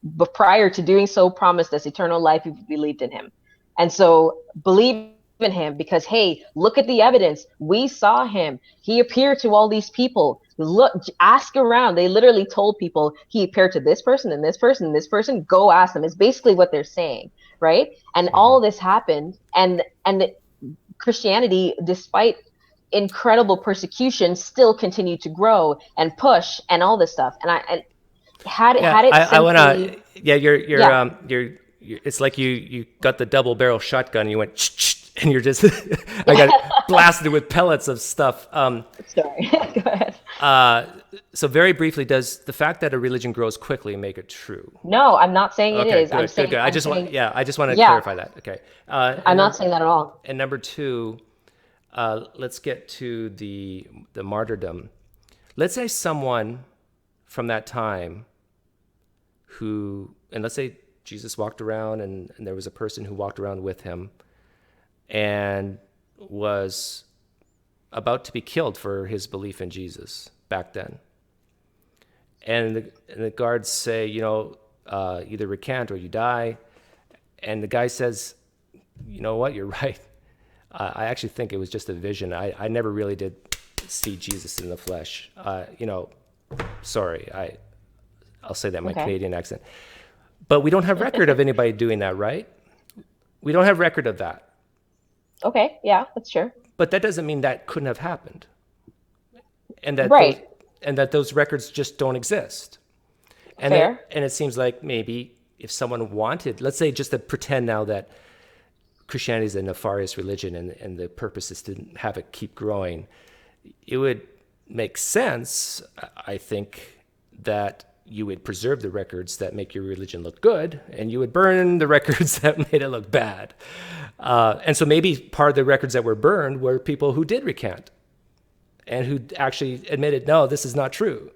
Speaker 2: but prior to doing so promised us eternal life if we believed in him. And so believe in him because, hey, look at the evidence, we saw him, he appeared to all these people, look, ask around. They literally told people he appeared to this person and this person and this person, go ask them, is basically what they're saying, right? And
Speaker 1: Mm-hmm.
Speaker 2: all this happened, and Christianity, despite incredible persecution, still continued to grow and push and all this stuff. And
Speaker 1: Yeah,
Speaker 2: had it
Speaker 1: I want
Speaker 2: simply,
Speaker 1: to. Yeah,
Speaker 2: yeah.
Speaker 1: it's like you got the double barrel shotgun and you went and you're just I got blasted with pellets of stuff.
Speaker 2: Sorry. Go ahead.
Speaker 1: So very briefly, does the fact that a religion grows quickly make it true?
Speaker 2: No, I'm not saying it
Speaker 1: Okay,
Speaker 2: is.
Speaker 1: good, good, good. I just want to
Speaker 2: Yeah,
Speaker 1: clarify that. Okay,
Speaker 2: I'm not saying that at all.
Speaker 1: and number two, let's get to the martyrdom. Let's say someone from that time and let's say Jesus walked around, and there was a person who walked around with him and was about to be killed for his belief in Jesus back then. And the guards say, either recant or you die. And the guy says, you know what, you're right. I actually think it was just a vision. I never really did see Jesus in the flesh. Sorry, I'll say that in my
Speaker 2: Okay.
Speaker 1: Canadian accent. But we don't have record of anybody doing that, right? We don't have record of that.
Speaker 2: Okay. Yeah, that's true.
Speaker 1: But that doesn't mean that couldn't have happened, and
Speaker 2: Right.
Speaker 1: that those records just don't exist.
Speaker 2: Fair.
Speaker 1: And it seems like maybe if someone wanted, let's say, just to pretend now that Christianity is a nefarious religion, and the purpose is to have it keep growing, it would make sense, I think, that you would preserve the records that make your religion look good, and you would burn the records that made it look bad. And so maybe part of the records that were burned were people who did recant and who actually admitted, no, this is not true.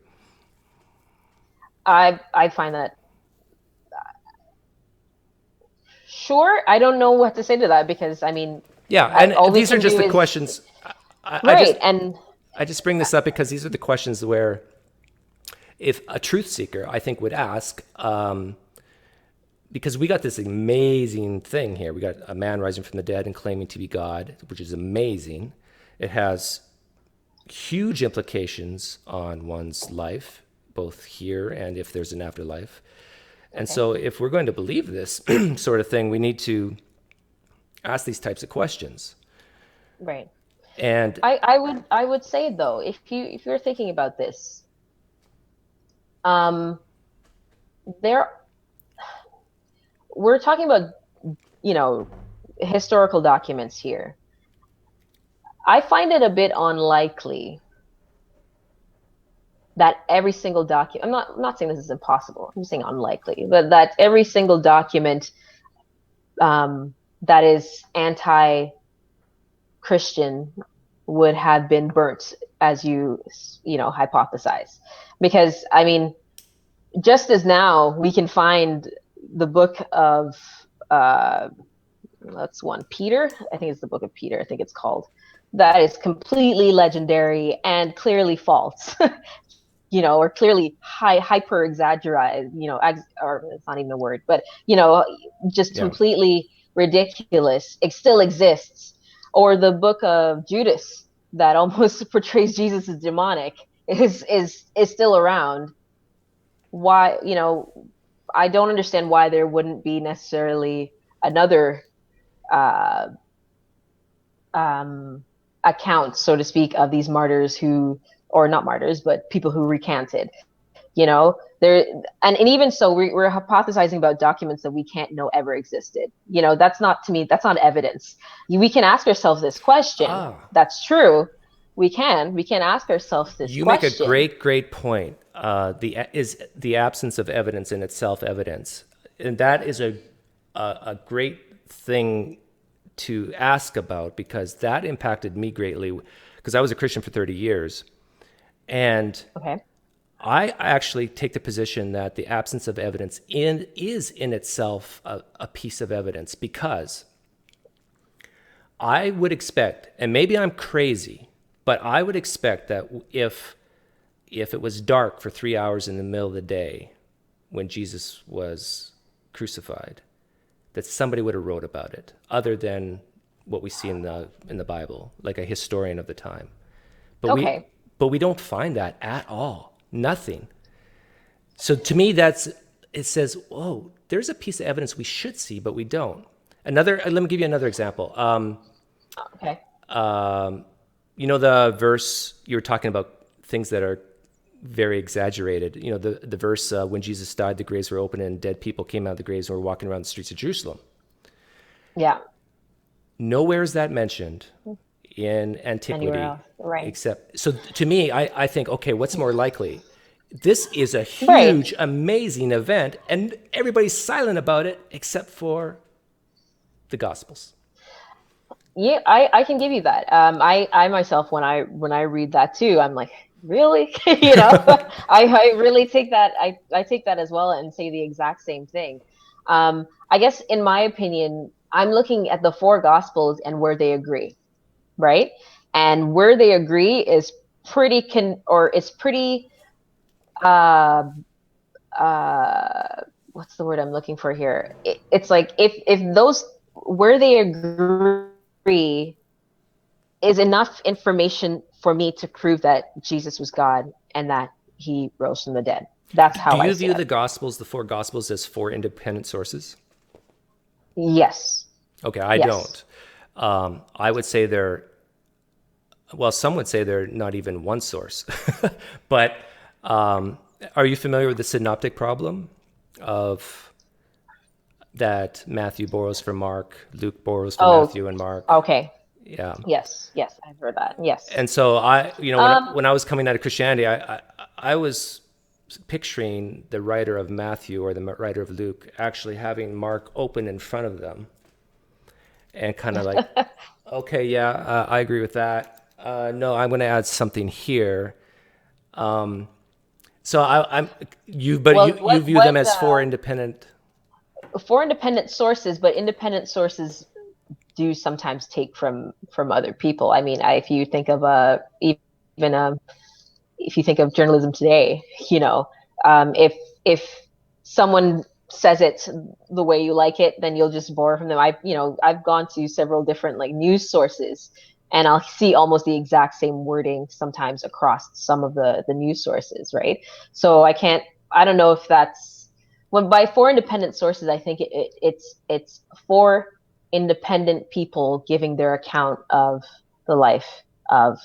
Speaker 2: I find that, sure. I don't know what to say to that because I mean,
Speaker 1: Yeah, and
Speaker 2: all we
Speaker 1: these are
Speaker 2: can
Speaker 1: just
Speaker 2: do
Speaker 1: the
Speaker 2: is
Speaker 1: questions.
Speaker 2: right. And
Speaker 1: I just bring this up because these are the questions where, if a truth seeker, I think, would ask, because we got this amazing thing here. We got a man rising from the dead and claiming to be God, which is amazing. It has huge implications on one's life, both here and if there's an afterlife. And
Speaker 2: okay.
Speaker 1: so if we're going to believe this sort of thing, we need to ask these types of questions.
Speaker 2: Right.
Speaker 1: And
Speaker 2: I would say though, if you're thinking about this, um, there we're talking about, you know, historical documents here. I find it a bit unlikely that every single document, I'm not saying this is impossible, I'm saying unlikely, but that every single document that is anti-Christian would have been burnt, as hypothesize. Because I mean, just as now we can find the book of uh, that's one Peter. I think it's the book of Peter. I think it's called. That is completely legendary and clearly false. Or clearly hyper exaggerated, or it's not even a word, but just
Speaker 1: Yeah.
Speaker 2: completely ridiculous. It still exists. Or the book of Judas that almost portrays Jesus as demonic is still around. Why, I don't understand why there wouldn't be necessarily another uh, um, account, so to speak, of these martyrs who, or not martyrs, but people who recanted. There, and even so, we're hypothesizing about documents that we can't know ever existed. That's not, to me, that's not evidence. We can ask ourselves this question.
Speaker 1: Ah,
Speaker 2: That's true. We can ask ourselves this
Speaker 1: you make a
Speaker 2: question.
Speaker 1: great point. Is the absence of evidence in itself evidence, and that is a great thing to ask about, because that impacted me greatly, because I was a Christian for 30 years, and
Speaker 2: Okay.
Speaker 1: I actually take the position that the absence of evidence is in itself a piece of evidence, because I would expect, and maybe I'm crazy, but I would expect that if it was dark for 3 hours in the middle of the day when Jesus was crucified, that somebody would have wrote about it, other than what we see in the Bible, like a historian of the time. But we
Speaker 2: Okay.
Speaker 1: but we don't find that at all. Nothing. So to me, it says, oh, there's a piece of evidence we should see, but we don't. Let me give you another example.
Speaker 2: Okay.
Speaker 1: The verse you were talking about, things that are very exaggerated. The verse, when Jesus died, the graves were open and dead people came out of the graves and were walking around the streets of Jerusalem.
Speaker 2: Yeah.
Speaker 1: Nowhere is that mentioned in
Speaker 2: Anywhere
Speaker 1: antiquity,
Speaker 2: else. Right.
Speaker 1: except, so to me, I think, okay, what's more likely? This is a
Speaker 2: Right.
Speaker 1: huge, amazing event, and everybody's silent about it except for the Gospels.
Speaker 2: Yeah, I can give you that. I myself, when I read that too, I'm like, really? I really take that. I take that as well and say the exact same thing. I guess in my opinion, I'm looking at the four gospels and where they agree, right? And where they agree is it's pretty uh uh what's the word I'm looking for here? It's like if those where they agree is enough information for me to prove that Jesus was God and that he rose from the dead. That's
Speaker 1: Do
Speaker 2: how I
Speaker 1: you
Speaker 2: see
Speaker 1: view
Speaker 2: it.
Speaker 1: the Gospels, the four Gospels, as four independent sources?
Speaker 2: Yes.
Speaker 1: Okay, I
Speaker 2: Yes.
Speaker 1: don't. I would say well, some would say they're not even one source. But are you familiar with the synoptic problem of that Matthew borrows from Mark, Luke borrows from
Speaker 2: Oh,
Speaker 1: Matthew and Mark?
Speaker 2: okay.
Speaker 1: Yeah.
Speaker 2: Yes. Yes. I've heard that. Yes.
Speaker 1: And so
Speaker 2: Um,
Speaker 1: when I was coming out of Christianity, I was picturing the writer of Matthew or the writer of Luke actually having Mark open in front of them and kind of like, okay, yeah, I agree with that. No, I'm going to add something here. So but
Speaker 2: well,
Speaker 1: you view them as four independent.
Speaker 2: four independent sources, but independent sources do sometimes take from other people. I mean, if you think of even if you think of journalism today, if someone says it the way you like it, then you'll just borrow from them. I've gone to several different like news sources, and I'll see almost the exact same wording sometimes across some of the news sources, right? So I don't know if that's when by four independent sources, I think it's four independent people giving their account of the life of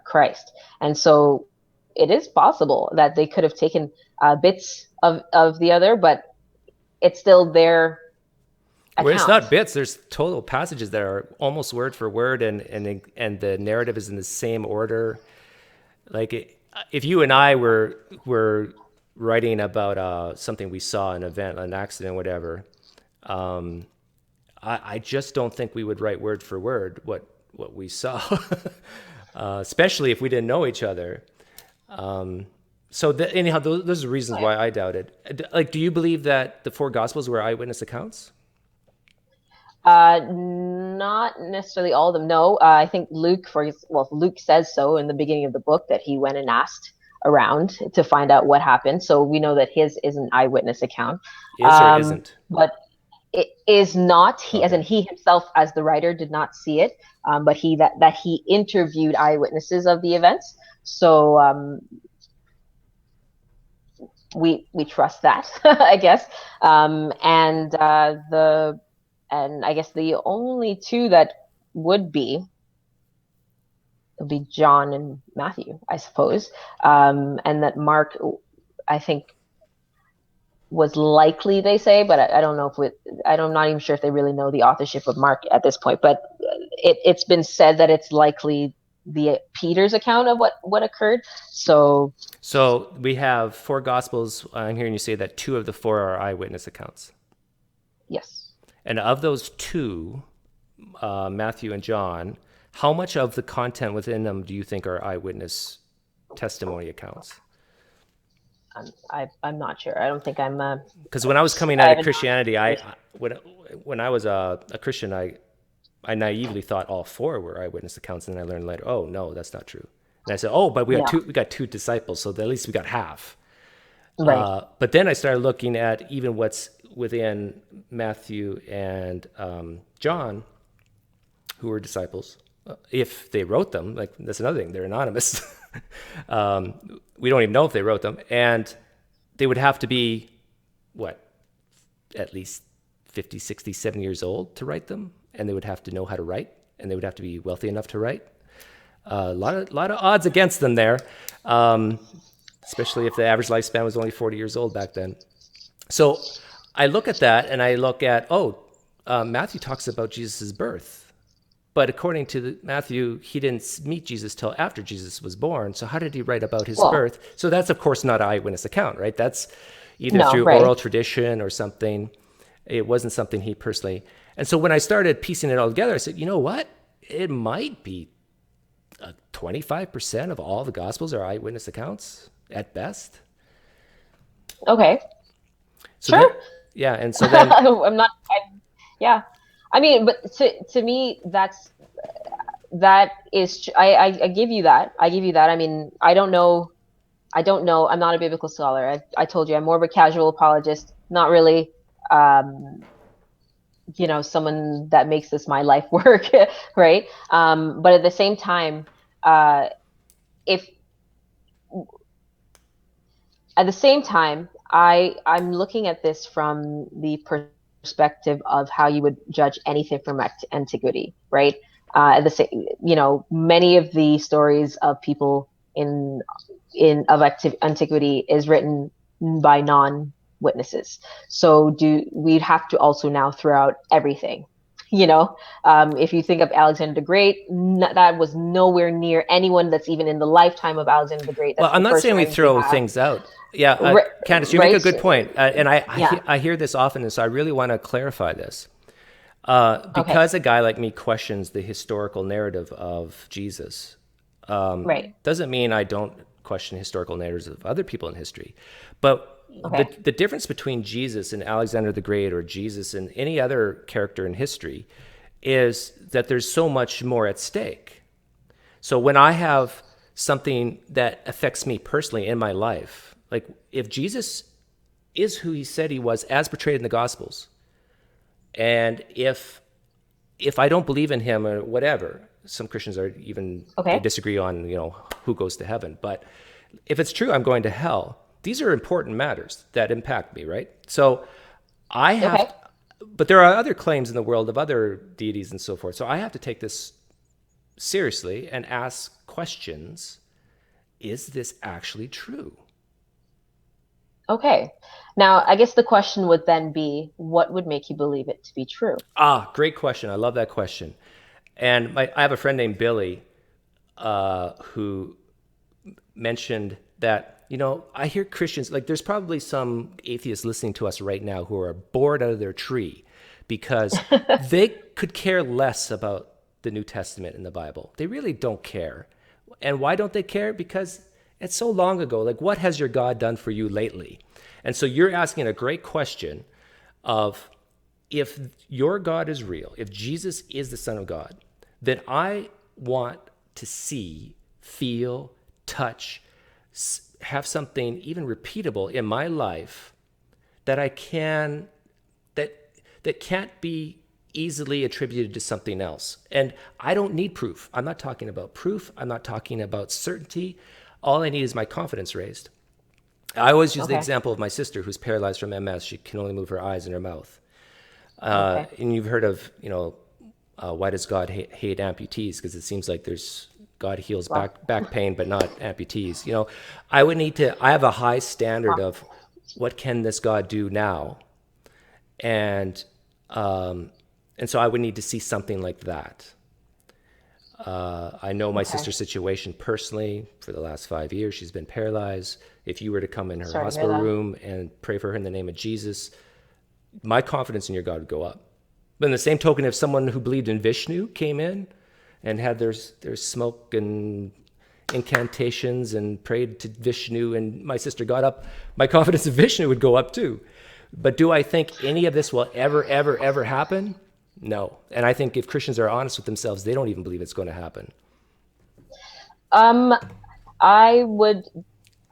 Speaker 2: Christ. And so it is possible that they could have taken bits of the other, but it's still their
Speaker 1: Where it's
Speaker 2: account.
Speaker 1: not bits, there's total passages that are almost word for word, and the narrative is in the same order. If you and I were writing about something we saw, an event, an accident, whatever, I just don't think we would write word for word what we saw, especially if we didn't know each other. So anyhow, those are reasons why I doubted. Like, do you believe that the four Gospels were eyewitness accounts?
Speaker 2: Not necessarily all of them. No, I think Luke, well, Luke says so in the beginning of the book that he went and asked around to find out what happened. So we know that his is an eyewitness account.
Speaker 1: Is or isn't?
Speaker 2: But it is not he, as in
Speaker 1: Okay.
Speaker 2: he himself, as the writer, did not see it. But that he interviewed eyewitnesses of the events. So we trust that, I guess. And I guess the only two that would be would be John and Matthew, I suppose. And that Mark, I think, was likely, they say, but I don't know if I'm not even sure if they really know the authorship of Mark at this point. But it's been said that it's likely the Peter's account of what occurred. So
Speaker 1: So we have four Gospels. I'm hearing you say that two of the four are eyewitness accounts.
Speaker 2: yes.
Speaker 1: And of those two, Matthew and John, how much of the content within them do you think are eyewitness testimony accounts?
Speaker 2: I'm not sure. I don't think I'm.
Speaker 1: Because when I was coming
Speaker 2: I
Speaker 1: out of
Speaker 2: haven't.
Speaker 1: Christianity, when I was a Christian, I naively thought all four were eyewitness accounts, and then I learned later, oh no, that's not true. And I said, oh, but
Speaker 2: Yeah.
Speaker 1: we got two disciples, so at least we got half.
Speaker 2: Right.
Speaker 1: But then I started looking at even what's within Matthew and John, who were disciples. If they wrote them, like that's another thing, they're anonymous. We don't even know if they wrote them. And they would have to be, what, at least 50, 60, 70 years old to write them. And they would have to know how to write. And they would have to be wealthy enough to write. A lot of odds against them there, especially if the average lifespan was only 40 years old back then. So I look at that and I look at, Matthew talks about Jesus' birth. But according to Matthew, he didn't meet Jesus till after Jesus was born. So how did he write about his
Speaker 2: Well,
Speaker 1: birth? So that's, of course, not an eyewitness account, right? That's either
Speaker 2: no,
Speaker 1: through
Speaker 2: right.
Speaker 1: oral tradition or something. It wasn't something he personally. And so when I started piecing it all together, I said, you know what? It might be 25% of all the Gospels are eyewitness accounts at best.
Speaker 2: Okay.
Speaker 1: So then,
Speaker 2: Sure.
Speaker 1: yeah. And so then,
Speaker 2: I'm not. Yeah. I mean, but to me, that is. I give you that. I give you that. I mean, I don't know. I don't know. I'm not a biblical scholar. I told you I'm more of a casual apologist. Not really. Um, someone that makes this my life work, right? But at the same time, uh, if at the same time, I'm looking at this from the perspective of how you would judge anything from antiquity, right? The same, many of the stories of people of antiquity is written by non-witnesses. So we'd have to also now throw out everything. If you think of Alexander the Great, that was nowhere near anyone that's even in the lifetime of Alexander the Great.
Speaker 1: well,
Speaker 2: That's
Speaker 1: I'm
Speaker 2: the
Speaker 1: not
Speaker 2: first
Speaker 1: saying we
Speaker 2: writings we
Speaker 1: throw
Speaker 2: have.
Speaker 1: things out. Yeah, Candace, you make a
Speaker 2: Right?
Speaker 1: good point. And
Speaker 2: Yeah.
Speaker 1: I hear this often, and so I really want to clarify this.
Speaker 2: Okay.
Speaker 1: Because a guy like me questions the historical narrative of Jesus,
Speaker 2: Right.
Speaker 1: doesn't mean I don't question historical narratives of other people in history. But
Speaker 2: Okay.
Speaker 1: the difference between Jesus and Alexander the Great or Jesus and any other character in history is that there's so much more at stake. So when I have something that affects me personally in my life, like if Jesus is who he said he was as portrayed in the Gospels, and if I don't believe in him or whatever, some Christians are even, they
Speaker 2: Okay.
Speaker 1: disagree on, who goes to heaven. But if it's true, I'm going to hell. These are important matters that impact me, right? So I
Speaker 2: Okay.
Speaker 1: have, but there are other claims in the world of other deities and so forth. So I have to take this seriously and ask questions. Is this actually true?
Speaker 2: Okay. Now, I guess the question would then be, what would make you believe it to be true?
Speaker 1: Great question. I love that question. And I have a friend named Billy who mentioned that, I hear Christians, like there's probably some atheists listening to us right now who are bored out of their tree because they could care less about the New Testament in the Bible. They really don't care. And why don't they care? Because it's so long ago. Like, what has your God done for you lately? And so you're asking a great question of, if your God is real, if Jesus is the Son of God, then I want to see, feel, touch, have something even repeatable in my life that I can, that can't be easily attributed to something else. And I don't need proof. I'm not talking about proof. I'm not talking about certainty. All I need is my confidence raised. I always use the
Speaker 2: Okay.
Speaker 1: example of my sister who's paralyzed from MS. She can only move her eyes and her mouth.
Speaker 2: Okay.
Speaker 1: And you've heard of, why does God hate amputees? Because it seems like God heals
Speaker 2: Well,
Speaker 1: back pain, but not amputees. I have a high standard of what can this God do now, and and so I would need to see something like that. I know my
Speaker 2: okay.
Speaker 1: sister's situation personally. For the last 5 years, she's been paralyzed. If you were to come in her
Speaker 2: Sorry to hear
Speaker 1: hospital
Speaker 2: that.
Speaker 1: room and pray for her in the name of Jesus, my confidence in your God would go up. But in the same token, if someone who believed in Vishnu came in and had their smoke and incantations and prayed to Vishnu, and my sister got up, my confidence in Vishnu would go up too. But do I think any of this will ever, ever, ever happen? No. And I think if Christians are honest with themselves, they don't even believe it's going to happen.
Speaker 2: Um, I would,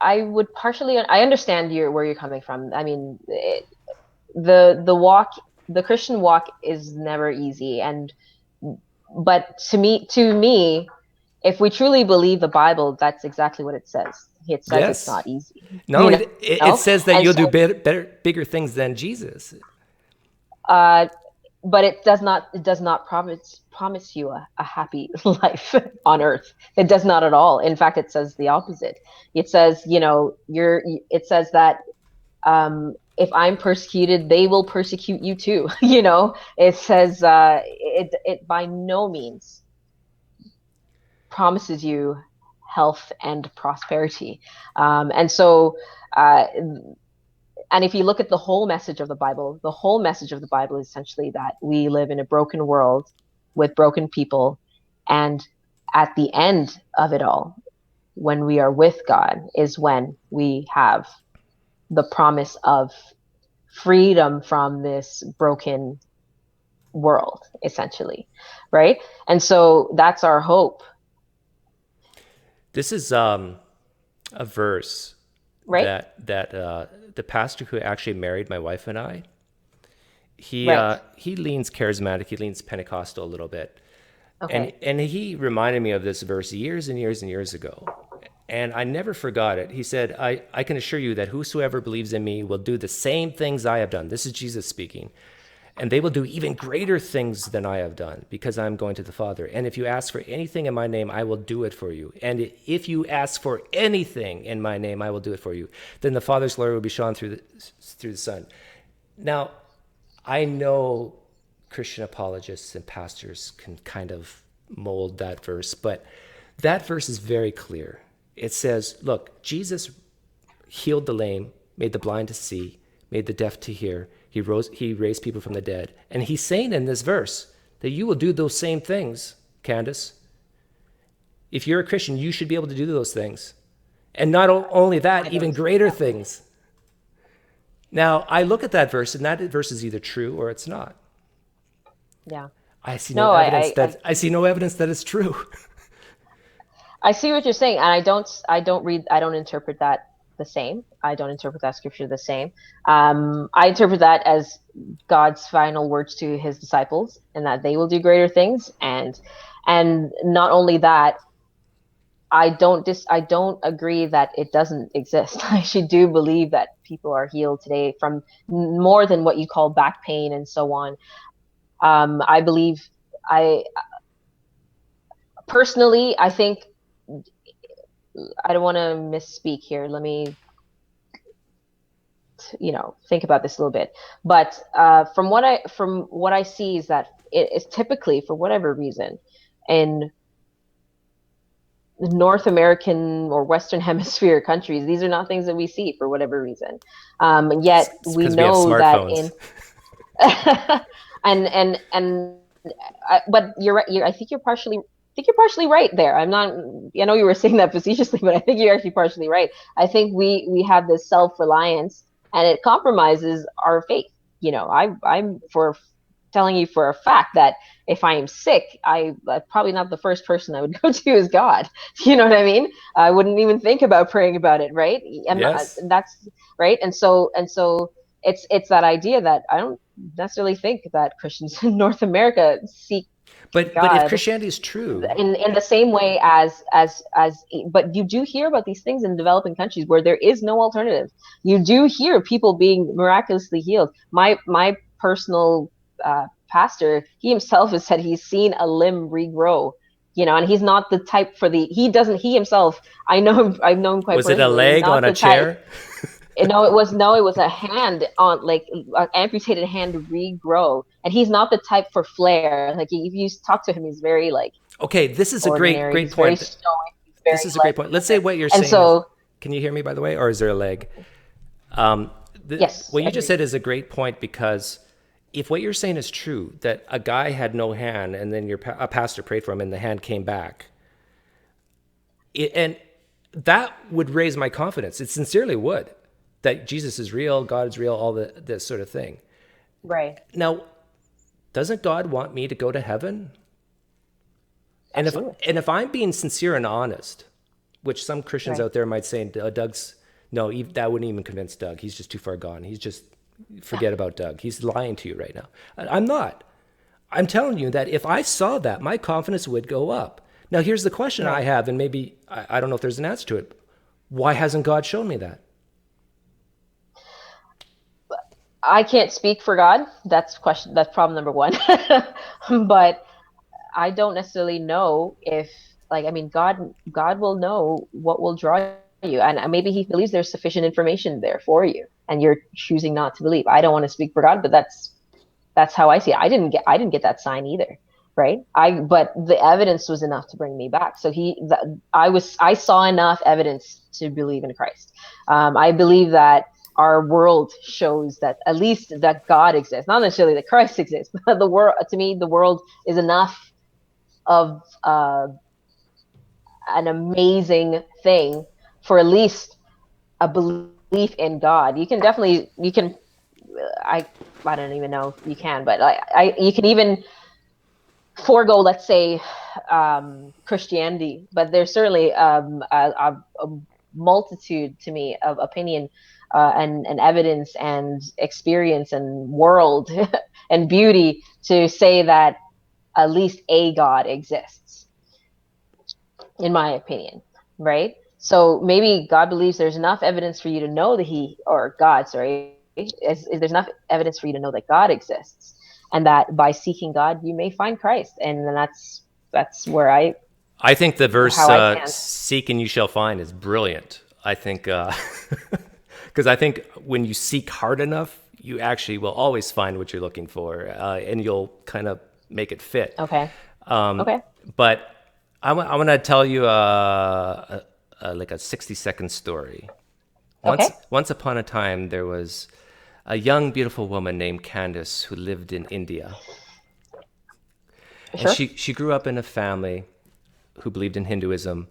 Speaker 2: I would partially, I understand where you're coming from. I mean, the walk, the Christian walk is never easy, and but to me, if we truly believe the Bible, that's exactly what it says. It says it's
Speaker 1: Yes.
Speaker 2: not easy,
Speaker 1: Not
Speaker 2: you
Speaker 1: only
Speaker 2: know.
Speaker 1: it says that
Speaker 2: And
Speaker 1: you'll
Speaker 2: so,
Speaker 1: do bigger things than Jesus.
Speaker 2: uh, but it does not promise you a happy life on earth. It does not at all. In fact, it says the opposite. It says, it says that if I'm persecuted, they will persecute you too. It says it by no means promises you health and prosperity. And so, and if you look at the whole message of the Bible, the whole message of the Bible is essentially that we live in a broken world with broken people. And at the end of it all, when we are with God, is when we have the promise of freedom from this broken world, essentially. Right. And so that's our hope.
Speaker 1: This is a verse
Speaker 2: Right.
Speaker 1: that the pastor who actually married my wife and I,
Speaker 2: Right.
Speaker 1: he leans charismatic, he leans Pentecostal a little bit, and
Speaker 2: Okay.
Speaker 1: he reminded me of this verse years and years and years ago, and I never forgot it. He said, I can assure you that whosoever believes in me will do the same things I have done. This is Jesus speaking. And they will do even greater things than I have done, because I'm going to the Father. And if you ask for anything in my name, I will do it for you. And if you ask for anything in my name, I will do it for you. Then the Father's glory will be shown through the Son. Now, I know Christian apologists and pastors can kind of mold that verse, but that verse is very clear. It says, look, Jesus healed the lame, made the blind to see, made the deaf to hear. He raised people from the dead. And he's saying in this verse that you will do those same things, Candace. If you're a Christian, you should be able to do those things. And not only
Speaker 2: I
Speaker 1: that,
Speaker 2: don't
Speaker 1: even
Speaker 2: see it
Speaker 1: greater
Speaker 2: that way.
Speaker 1: things. Now, I look at that verse, and that verse is either true or it's not.
Speaker 2: Yeah.
Speaker 1: I see no
Speaker 2: No,
Speaker 1: evidence
Speaker 2: I
Speaker 1: that I see no evidence that it's true.
Speaker 2: I see what you're saying, and I don't interpret that the same. I don't interpret that scripture the same. I interpret that as God's final words to his disciples, and that they will do greater things. And not only that, I don't agree that it doesn't exist. I actually do believe that people are healed today from more than what you call back pain and so on. I believe I personally, I think I don't want to misspeak here. Let me, think about this a little bit. But from what I see is that it is typically, for whatever reason, in North American or Western Hemisphere countries, these are not things that we see for whatever reason. Yet
Speaker 1: It's
Speaker 2: we
Speaker 1: because we have
Speaker 2: know that
Speaker 1: smartphones.
Speaker 2: in and but you're right. I think you're partially. I think you're partially right there. I'm not. I know you were saying that facetiously, but I think you're actually partially right. I think we have this self reliance, and it compromises our faith. I'm for telling you for a fact that if I am sick, probably not the first person I would go to is God. You know what I mean? I wouldn't even think about praying about it, right? I'm not,
Speaker 1: Yes.
Speaker 2: that's right. And so it's that idea that I don't necessarily think that Christians in North America seek
Speaker 1: But if
Speaker 2: God
Speaker 1: Christianity is true,
Speaker 2: in the same way as but you do hear about these things in developing countries where there is no alternative. You do hear people being miraculously healed. My personal pastor, he himself has said he's seen a limb regrow, and he's not the type for the he doesn't he himself, I've known him quite
Speaker 1: was it a
Speaker 2: personally,
Speaker 1: leg
Speaker 2: not
Speaker 1: on a
Speaker 2: the type.
Speaker 1: chair?
Speaker 2: No, it was a hand on, like, an amputated hand regrow, and he's not the type for flair. Like, if you talk to him, he's very, like,
Speaker 1: Okay, this is a
Speaker 2: ordinary.
Speaker 1: great
Speaker 2: He's very
Speaker 1: point.
Speaker 2: stoic. He's
Speaker 1: This
Speaker 2: very,
Speaker 1: is a great
Speaker 2: like,
Speaker 1: point. Let's say what you're
Speaker 2: and
Speaker 1: saying is.
Speaker 2: so
Speaker 1: Can you hear me, by the way, or is there a leg? Um,
Speaker 2: yes,
Speaker 1: what
Speaker 2: I
Speaker 1: you
Speaker 2: can
Speaker 1: just
Speaker 2: hear you.
Speaker 1: said is a great point because if what you're saying is true, that a guy had no hand and then a pastor prayed for him and the hand came back, and that would raise my confidence. It sincerely would, that Jesus is real, God is real, all this sort of thing.
Speaker 2: Right.
Speaker 1: Now, doesn't God want me to go to heaven? And if
Speaker 2: Absolutely.
Speaker 1: and if I'm being sincere and honest, which some Christians
Speaker 2: Right.
Speaker 1: out there might say, Doug's no, that wouldn't even convince Doug. He's just too far gone. He's just forget about Doug. He's lying to you right now. I'm not. I'm telling you that if I saw that, my confidence would go up. Now, here's the question I
Speaker 2: Right.
Speaker 1: have, and maybe I don't know if there's an answer to it. Why hasn't God shown me that?
Speaker 2: I can't speak for God. That's problem number one. But I don't necessarily know if, like, I mean, God will know what will draw you, and maybe He believes there's sufficient information there for you, and you're choosing not to believe. I don't want to speak for God, but that's how I see it. I didn't get that sign either, right? But the evidence was enough to bring me back. So I saw enough evidence to believe in Christ. I believe that our world shows that at least that God exists, not necessarily that Christ exists, but the world, to me, the world is enough of an amazing thing for at least a belief in God. You can, I, I don't even know if you can, but you can even forego, let's say, Christianity, but there's certainly a multitude to me of opinion, and evidence and experience and world and beauty to say that at least a God exists, in my opinion, right? So maybe God believes there's enough evidence for you to know that or God, sorry, is there's enough evidence for you to know that God exists, and that by seeking God, you may find Christ, and then that's where
Speaker 1: I think the verse
Speaker 2: how I stand.
Speaker 1: "Seek and you shall find" is brilliant. I think because I think when you seek hard enough, you actually will always find what you're looking for, and you'll kind of make it fit.
Speaker 2: Okay.
Speaker 1: Um,
Speaker 2: Okay.
Speaker 1: but I'm going to tell you like a 60-second story.
Speaker 2: Okay.
Speaker 1: Once upon a time, there was a young, beautiful woman named Candace who lived in India. And
Speaker 2: Sure.
Speaker 1: she grew up in a family who believed in Hinduism.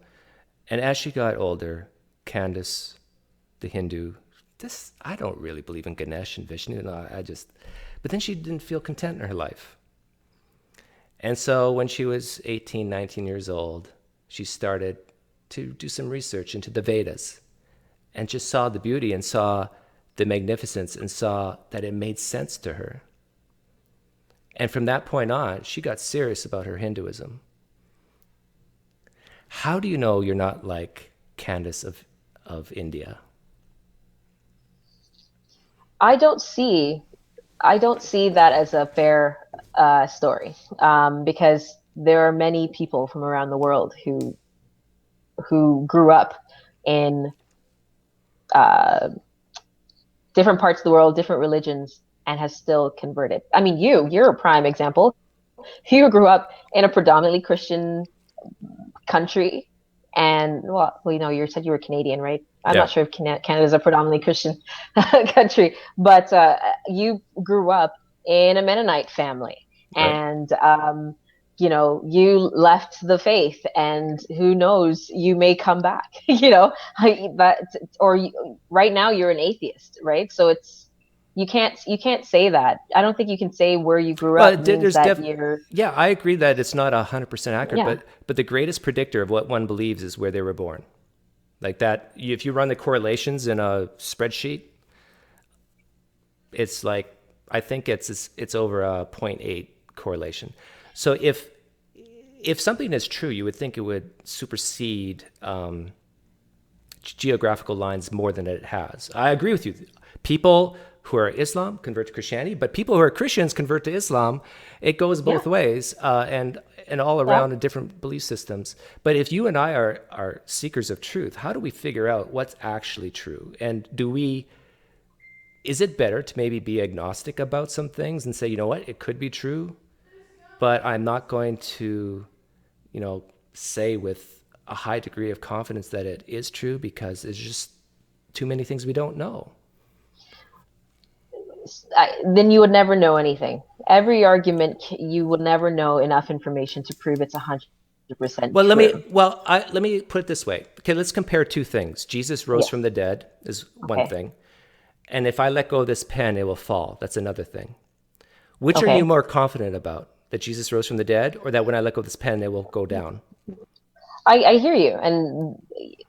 Speaker 1: And as she got older, Candace, the Hindu, I don't really believe in Ganesh and Vishnu. No, but then she didn't feel content in her life. And so when she was 18, 19 years old, she started to do some research into the Vedas and just saw the beauty and saw the magnificence and saw that it made sense to her. And from that point on, she got serious about her Hinduism. How do you know you're not like Candace of India?
Speaker 2: I don't see I don't see that as a fair story, because there are many people from around the world who grew up in uh, different parts of the world, different religions, and has still converted. I mean, you're a prime example. You grew up in a predominantly Christian country, and you said you were Canadian, right? I'm
Speaker 1: Yeah.
Speaker 2: not sure if Canada's a predominantly Christian country, but you grew up in a Mennonite family,
Speaker 1: Right.
Speaker 2: and you left the faith, and who knows, you may come back. Right now you're an atheist, right? So it's you can't say that. I don't think you can say where you grew
Speaker 1: Well,
Speaker 2: up means that you're
Speaker 1: yeah, I agree that it's not 100% accurate,
Speaker 2: yeah.
Speaker 1: but the greatest predictor of what one believes is where they were born. Like that, if you run the correlations in a spreadsheet, it's like I think it's over a zero point 0.8 correlation. So if something is true, you would think it would supersede geographical lines more than it has. I agree with you. People who are Islam convert to Christianity, but people who are Christians convert to Islam. It goes
Speaker 2: Yeah.
Speaker 1: both ways, and all
Speaker 2: Yeah.
Speaker 1: around in different belief systems. But if you and I are seekers of truth, how do we figure out what's actually true? And is it better to maybe be agnostic about some things and say, you know what, it could be true, but I'm not going to, say with a high degree of confidence that it is true because there's just too many things we don't know.
Speaker 2: Then you would never know anything. Every argument, you would never know enough information to prove it's 100%
Speaker 1: Well,
Speaker 2: true.
Speaker 1: let me put it this way. Okay, let's compare two things. Jesus rose
Speaker 2: Yeah.
Speaker 1: from the dead is one
Speaker 2: Okay.
Speaker 1: thing, and if I let go of this pen, it will fall. That's another thing. Which are you
Speaker 2: Okay.
Speaker 1: more confident about? That Jesus rose from the dead, or that when I let go of this pen, it will go down?
Speaker 2: I hear you, and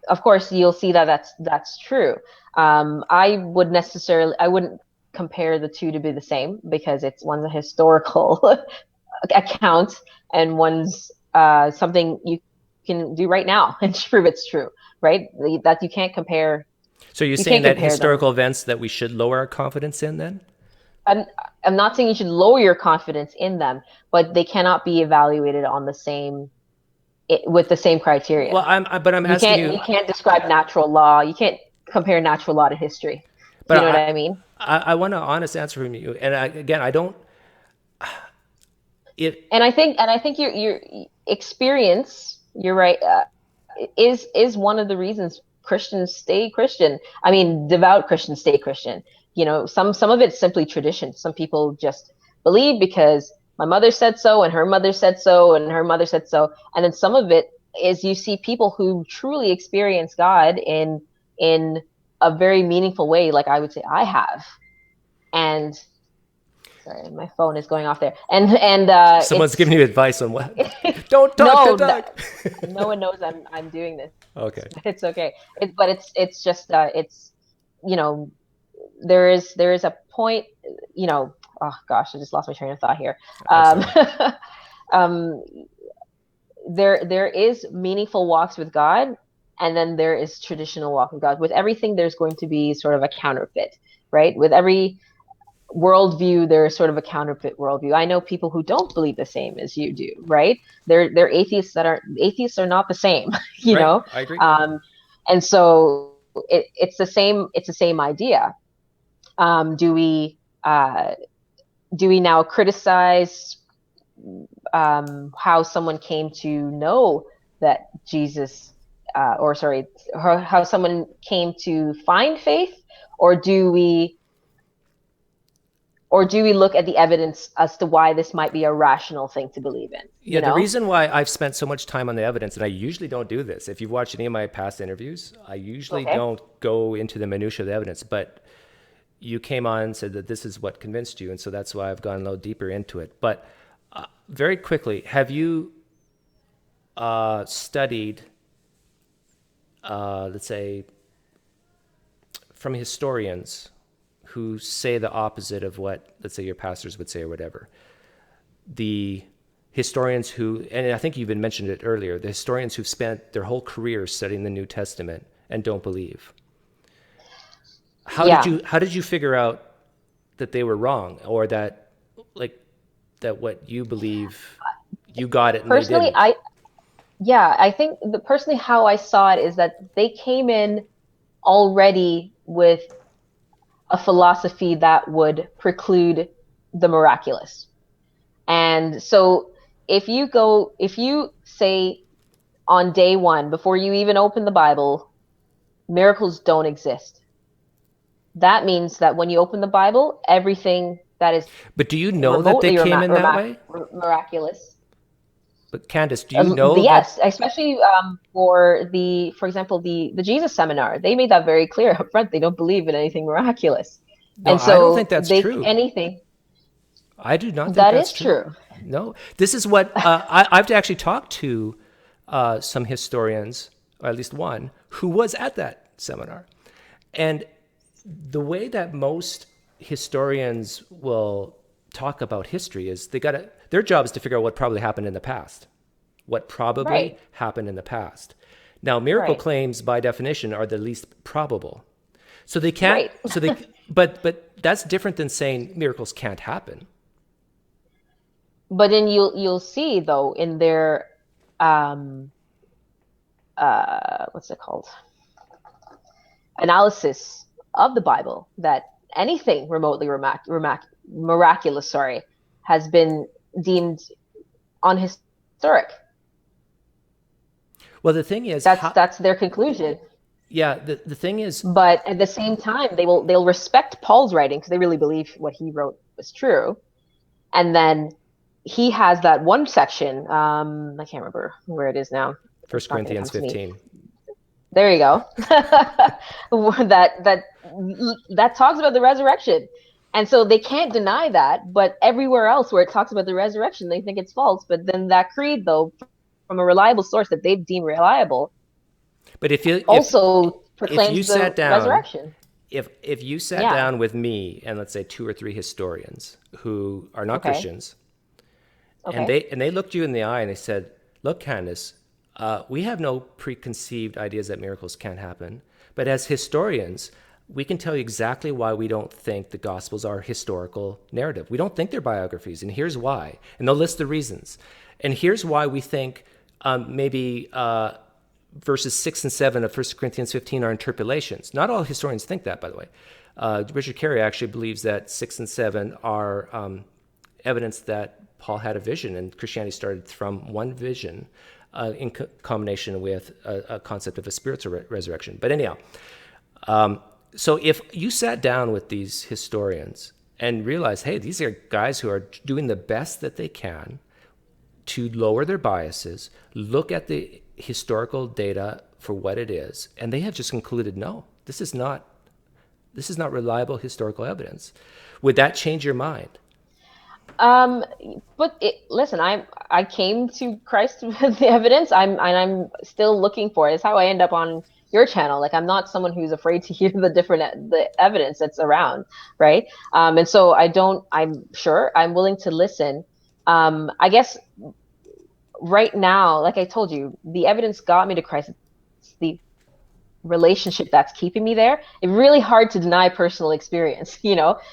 Speaker 2: of course you'll see that that's true. I wouldn't compare the two to be the same, because it's one's a historical account, and one's something you can do right now and prove it's true, right? That you can't compare.
Speaker 1: So you're
Speaker 2: You
Speaker 1: saying
Speaker 2: can't
Speaker 1: that
Speaker 2: compare them.
Speaker 1: historical events that we should lower our confidence in then?
Speaker 2: I'm, I'm not saying you should lower your confidence in them, but they cannot be evaluated on the same with the same
Speaker 1: Well,
Speaker 2: criteria.
Speaker 1: but I'm asking
Speaker 2: You
Speaker 1: you,
Speaker 2: can't describe natural law. You can't compare natural law to history. Do
Speaker 1: but
Speaker 2: you know what I mean?
Speaker 1: I want an honest answer from you. And again, I don't. It
Speaker 2: And I think your experience, you're right, is one of the reasons Christians stay Christian. I mean, devout Christians stay Christian. Some of it's simply tradition. Some people just believe because my mother said so, and her mother said so, and her mother said so. And then some of it is you see people who truly experience God in a very meaningful way, like I would say I have. And sorry, my phone is going off there. And
Speaker 1: someone's
Speaker 2: it's
Speaker 1: giving you advice on what? Don't talk. Don't
Speaker 2: no,
Speaker 1: talk.
Speaker 2: no one knows I'm doing this.
Speaker 1: Okay.
Speaker 2: It's okay. But it's just you know there is a point. Oh gosh, I just lost my train of thought here.
Speaker 1: I'm
Speaker 2: Um,
Speaker 1: sorry.
Speaker 2: um, there is meaningful walks with God, and then there is traditional walk with God. With everything, there's going to be sort of a counterfeit, right? With every worldview, there's sort of a counterfeit worldview. I know people who don't believe the same as you do, right? They're atheists that are atheists are not the same, you
Speaker 1: Right.
Speaker 2: know.
Speaker 1: I agree.
Speaker 2: And so it's the same. It's the same idea. Do we now criticize how someone came to know that Jesus, or sorry, how someone came to find faith, or do we look at the evidence as to why this might be a rational thing to believe in?
Speaker 1: Yeah, the reason why I've spent so much time on the evidence, and I usually don't do this, if you've watched any of my past interviews, I usually
Speaker 2: Okay.
Speaker 1: don't go into the minutia of the evidence, but you came on and said that this is what convinced you, and so that's why I've gone a little deeper into it. But very quickly, have you studied, let's say, from historians who say the opposite of what, let's say, your pastors would say or whatever? The historians who, and I think you even mentioned it earlier, the historians who've spent their whole career studying the New Testament and don't believe.
Speaker 2: Yeah.
Speaker 1: How did you figure out that they were wrong, or that like that what you believe you got it and they
Speaker 2: Personally,
Speaker 1: didn't?
Speaker 2: I think personally how I saw it is that they came in already with a philosophy that would preclude the miraculous. And so if you say on day one, before you even open the Bible, miracles don't exist, that means that when you open the Bible, everything that is
Speaker 1: But do you know that they
Speaker 2: remotely
Speaker 1: came in that way?
Speaker 2: miraculous.
Speaker 1: But Candace, do you know that?
Speaker 2: Yes, especially for example, the Jesus seminar, they made that very clear up front. They don't believe in anything miraculous,
Speaker 1: No,
Speaker 2: and
Speaker 1: I don't think
Speaker 2: so
Speaker 1: that's
Speaker 2: they
Speaker 1: true.
Speaker 2: anything
Speaker 1: I do not think
Speaker 2: that
Speaker 1: that's
Speaker 2: is
Speaker 1: true.
Speaker 2: true.
Speaker 1: No, this is what I've actually talked to some historians, or at least one, who was at that seminar. And the way that most historians will talk about history is their job is to figure out what probably happened in the past. What probably
Speaker 2: Right,
Speaker 1: happened in the past. Now, miracle
Speaker 2: right,
Speaker 1: claims by definition are the least probable. So they can't
Speaker 2: right.
Speaker 1: so they but that's different than saying miracles can't happen.
Speaker 2: But then you'll see though in their um what's it called, analysis of the Bible, that anything remotely miraculous, sorry, has been deemed unhistoric.
Speaker 1: Well, the thing is
Speaker 2: That's
Speaker 1: how
Speaker 2: that's their conclusion.
Speaker 1: yeah, the thing is
Speaker 2: But at the same time, they'll respect Paul's writing because they really believe what he wrote was true. And then he has that one section. I can't remember where it is now.
Speaker 1: First
Speaker 2: It's not going to come
Speaker 1: Corinthians
Speaker 2: to me.
Speaker 1: 15.
Speaker 2: There you go. that talks about the resurrection. And so they can't deny that, but everywhere else where it talks about the resurrection, they think it's false. But then that creed, though, from a reliable source that they've deemed reliable,
Speaker 1: But
Speaker 2: also
Speaker 1: if you
Speaker 2: proclaims the
Speaker 1: sat down
Speaker 2: resurrection.
Speaker 1: if you sat
Speaker 2: Yeah.
Speaker 1: down with me and let's say two or three historians who are not
Speaker 2: Okay.
Speaker 1: Christians, and
Speaker 2: Okay.
Speaker 1: they looked you in the eye and they said, "Look, Candace, we have no preconceived ideas that miracles can't happen, but as historians, we can tell you exactly why we don't think the Gospels are historical narrative. We don't think they're biographies, and here's why." And they'll list the reasons. And here's why we think maybe verses 6 and 7 of 1 Corinthians 15 are interpolations. Not all historians think that, by the way. Richard Carey actually believes that 6 and 7 are evidence that Paul had a vision, and Christianity started from one vision in combination with a concept of a spiritual resurrection. But anyhow, so if you sat down with these historians and realized, hey, these are guys who are doing the best that they can to lower their biases, look at the historical data for what it is, and they have just concluded, no, this is not reliable historical evidence. Would that change your mind?
Speaker 2: Um, listen, I came to Christ with the evidence. I'm still looking for it. It's how I end up on your channel. Like I'm not someone who's afraid to hear the evidence that's around, right? And so I don't. I'm sure I'm willing to listen. I guess right now, like I told you, the evidence got me to Christ. It's the relationship that's keeping me there. It's really hard to deny personal experience,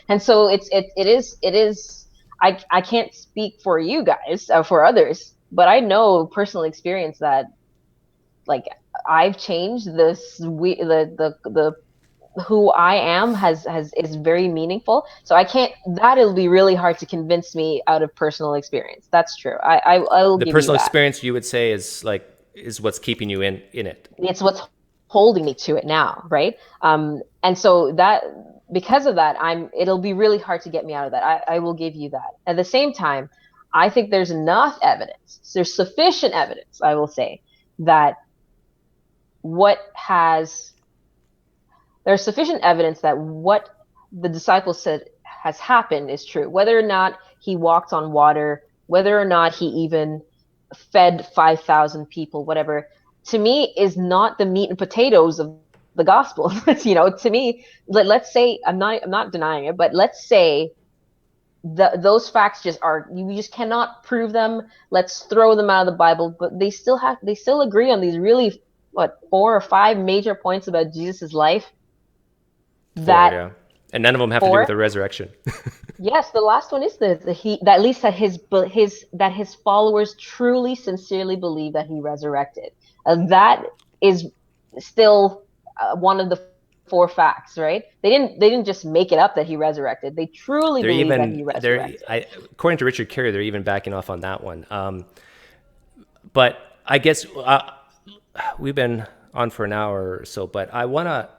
Speaker 2: And so it is. I can't speak for you guys, for others, but I know personal experience that like I've changed this. The who I am has is very meaningful. So I can't. That'll be really hard to convince me out of personal experience. That's true. I will
Speaker 1: The
Speaker 2: give you
Speaker 1: personal
Speaker 2: that.
Speaker 1: experience you would say is what's keeping you in it.
Speaker 2: It's what's holding me to it now, right? And so that because of that, it'll be really hard to get me out of that. I will give you that. At the same time, I think there's enough evidence. There's sufficient evidence, I will say, that what has there's sufficient evidence that what the disciples said has happened is true. Whether or not he walked on water, whether or not he even fed 5,000 people, whatever, to me is not the meat and potatoes of the gospel. To me, let's say I'm not denying it, but let's say those facts just are you just cannot prove them. Let's throw them out of the Bible, but they still agree on these really what 4 or 5 major points about Jesus's life
Speaker 1: Four,
Speaker 2: that
Speaker 1: yeah. And none of them have to do with
Speaker 2: for
Speaker 1: the resurrection.
Speaker 2: yes, the last one is the he that at least that his followers truly sincerely believe that he resurrected. That is still one of the 4 facts, right? They didn't just make it up that he resurrected. They truly believe that he resurrected.
Speaker 1: According to Richard Carey, they're even backing off on that one. But I guess we've been on for an hour or so, but I want to,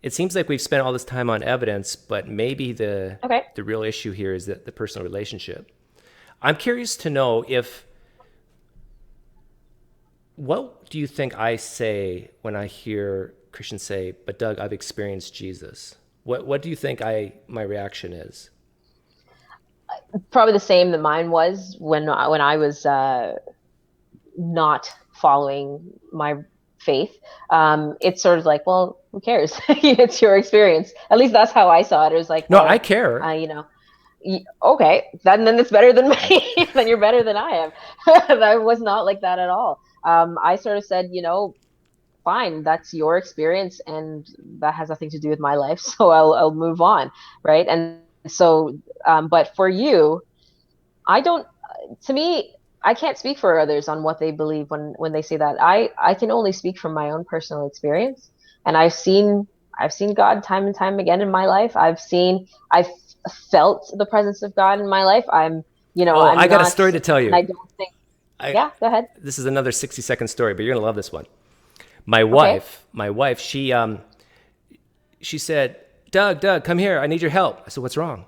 Speaker 1: it seems like we've spent all this time on evidence, but maybe
Speaker 2: Okay.
Speaker 1: the real issue here is that the personal relationship. I'm curious to know if what do you think I say when I hear Christians say, "But Doug, I've experienced Jesus." What do you think I my reaction is?
Speaker 2: Probably the same that mine was when I was not following my faith. It's sort of like, well, who cares? It's your experience. At least that's how I saw it. It was like,
Speaker 1: No, I
Speaker 2: well,
Speaker 1: care.
Speaker 2: you know, okay, then it's better than me. Then you're better than I am. That was not like that at all. I sort of said, fine, that's your experience, and that has nothing to do with my life. So I'll move on, right? And so, but for you, I don't. To me, I can't speak for others on what they believe when they say that. I can only speak from my own personal experience, and I've seen God time and time again in my life. I've felt the presence of God in my life.
Speaker 1: Oh, I
Speaker 2: I'm
Speaker 1: got a
Speaker 2: not,
Speaker 1: story to tell
Speaker 2: and
Speaker 1: you.
Speaker 2: I don't think.
Speaker 1: I
Speaker 2: Yeah, go ahead.
Speaker 1: This is another 60-second story, but you're gonna love this one.
Speaker 2: Okay.
Speaker 1: My wife, she said, Doug, come here. I need your help. I said, what's wrong?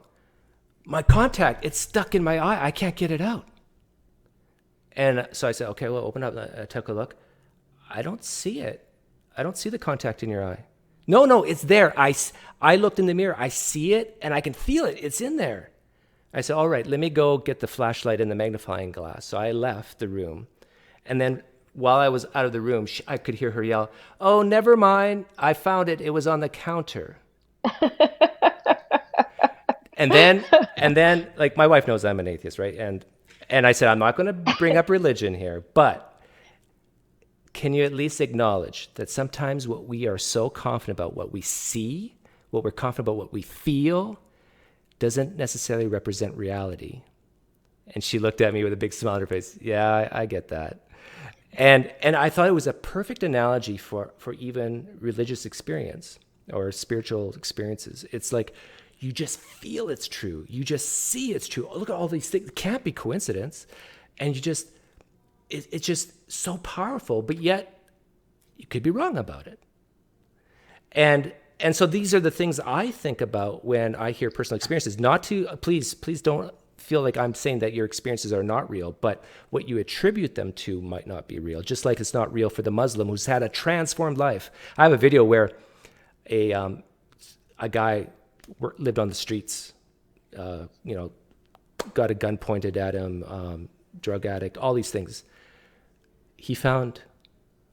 Speaker 1: My contact, it's stuck in my eye. I can't get it out. And so I said, okay, well, open up. I took a look. I don't see it. I don't see the contact in your eye. No, it's there. I looked in the mirror. I see it and I can feel it. It's in there. I said, all right, let me go get the flashlight and the magnifying glass. So I left the room. And then while I was out of the room, I could hear her yell, oh, never mind. I found it. It was on the counter. And then, like my wife knows I'm an atheist, right? And I said, I'm not going to bring up religion here, but can you at least acknowledge that sometimes what we are so confident about, what we see, what we're confident about, what we feel, doesn't necessarily represent reality? And she looked at me with a big smile on her face. Yeah, I get that. And I thought it was a perfect analogy for even religious experience or spiritual experiences. It's like you just feel it's true. You just see it's true. Oh, look at all these things. It can't be coincidence. And it's just so powerful, but yet you could be wrong about it. And so these are the things I think about when I hear personal experiences. Not to please don't feel like I'm saying that your experiences are not real, but what you attribute them to might not be real. Just like it's not real for the Muslim who's had a transformed life. I have a video where a guy lived on the streets, got a gun pointed at him, drug addict, all these things. He found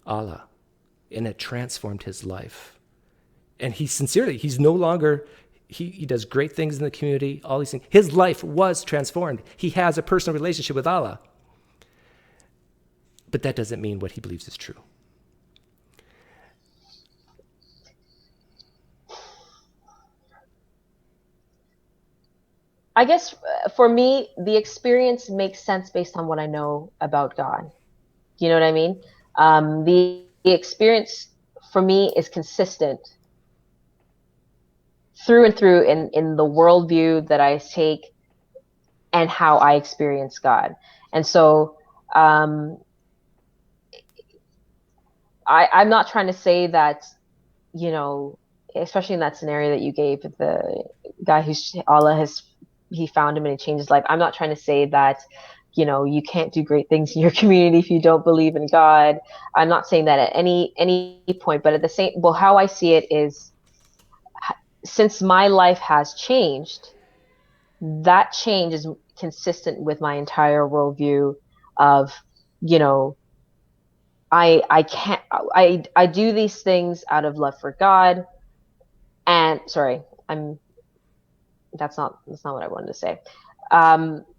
Speaker 1: Allah, and it transformed his life. And he's no longer, he does great things in the community, all these things. His life was transformed. He has a personal relationship with Allah. But that doesn't mean what he believes is true.
Speaker 2: I guess for me, the experience makes sense based on what I know about God. You know what I mean? The experience for me is consistent through and through in the worldview that I take and how I experience God. And so um, I'm not trying to say that, you know, especially in that scenario that you gave, the guy who's Allah has, he found him and it changed his life. I'm not trying to say that, you can't do great things in your community if you don't believe in God. I'm not saying that at any point, but at the same, well, how I see it is, since my life has changed, that change is consistent with my entire worldview of, you know, I can't, I do these things out of love for God. And sorry, I'm that's not what I wanted to say.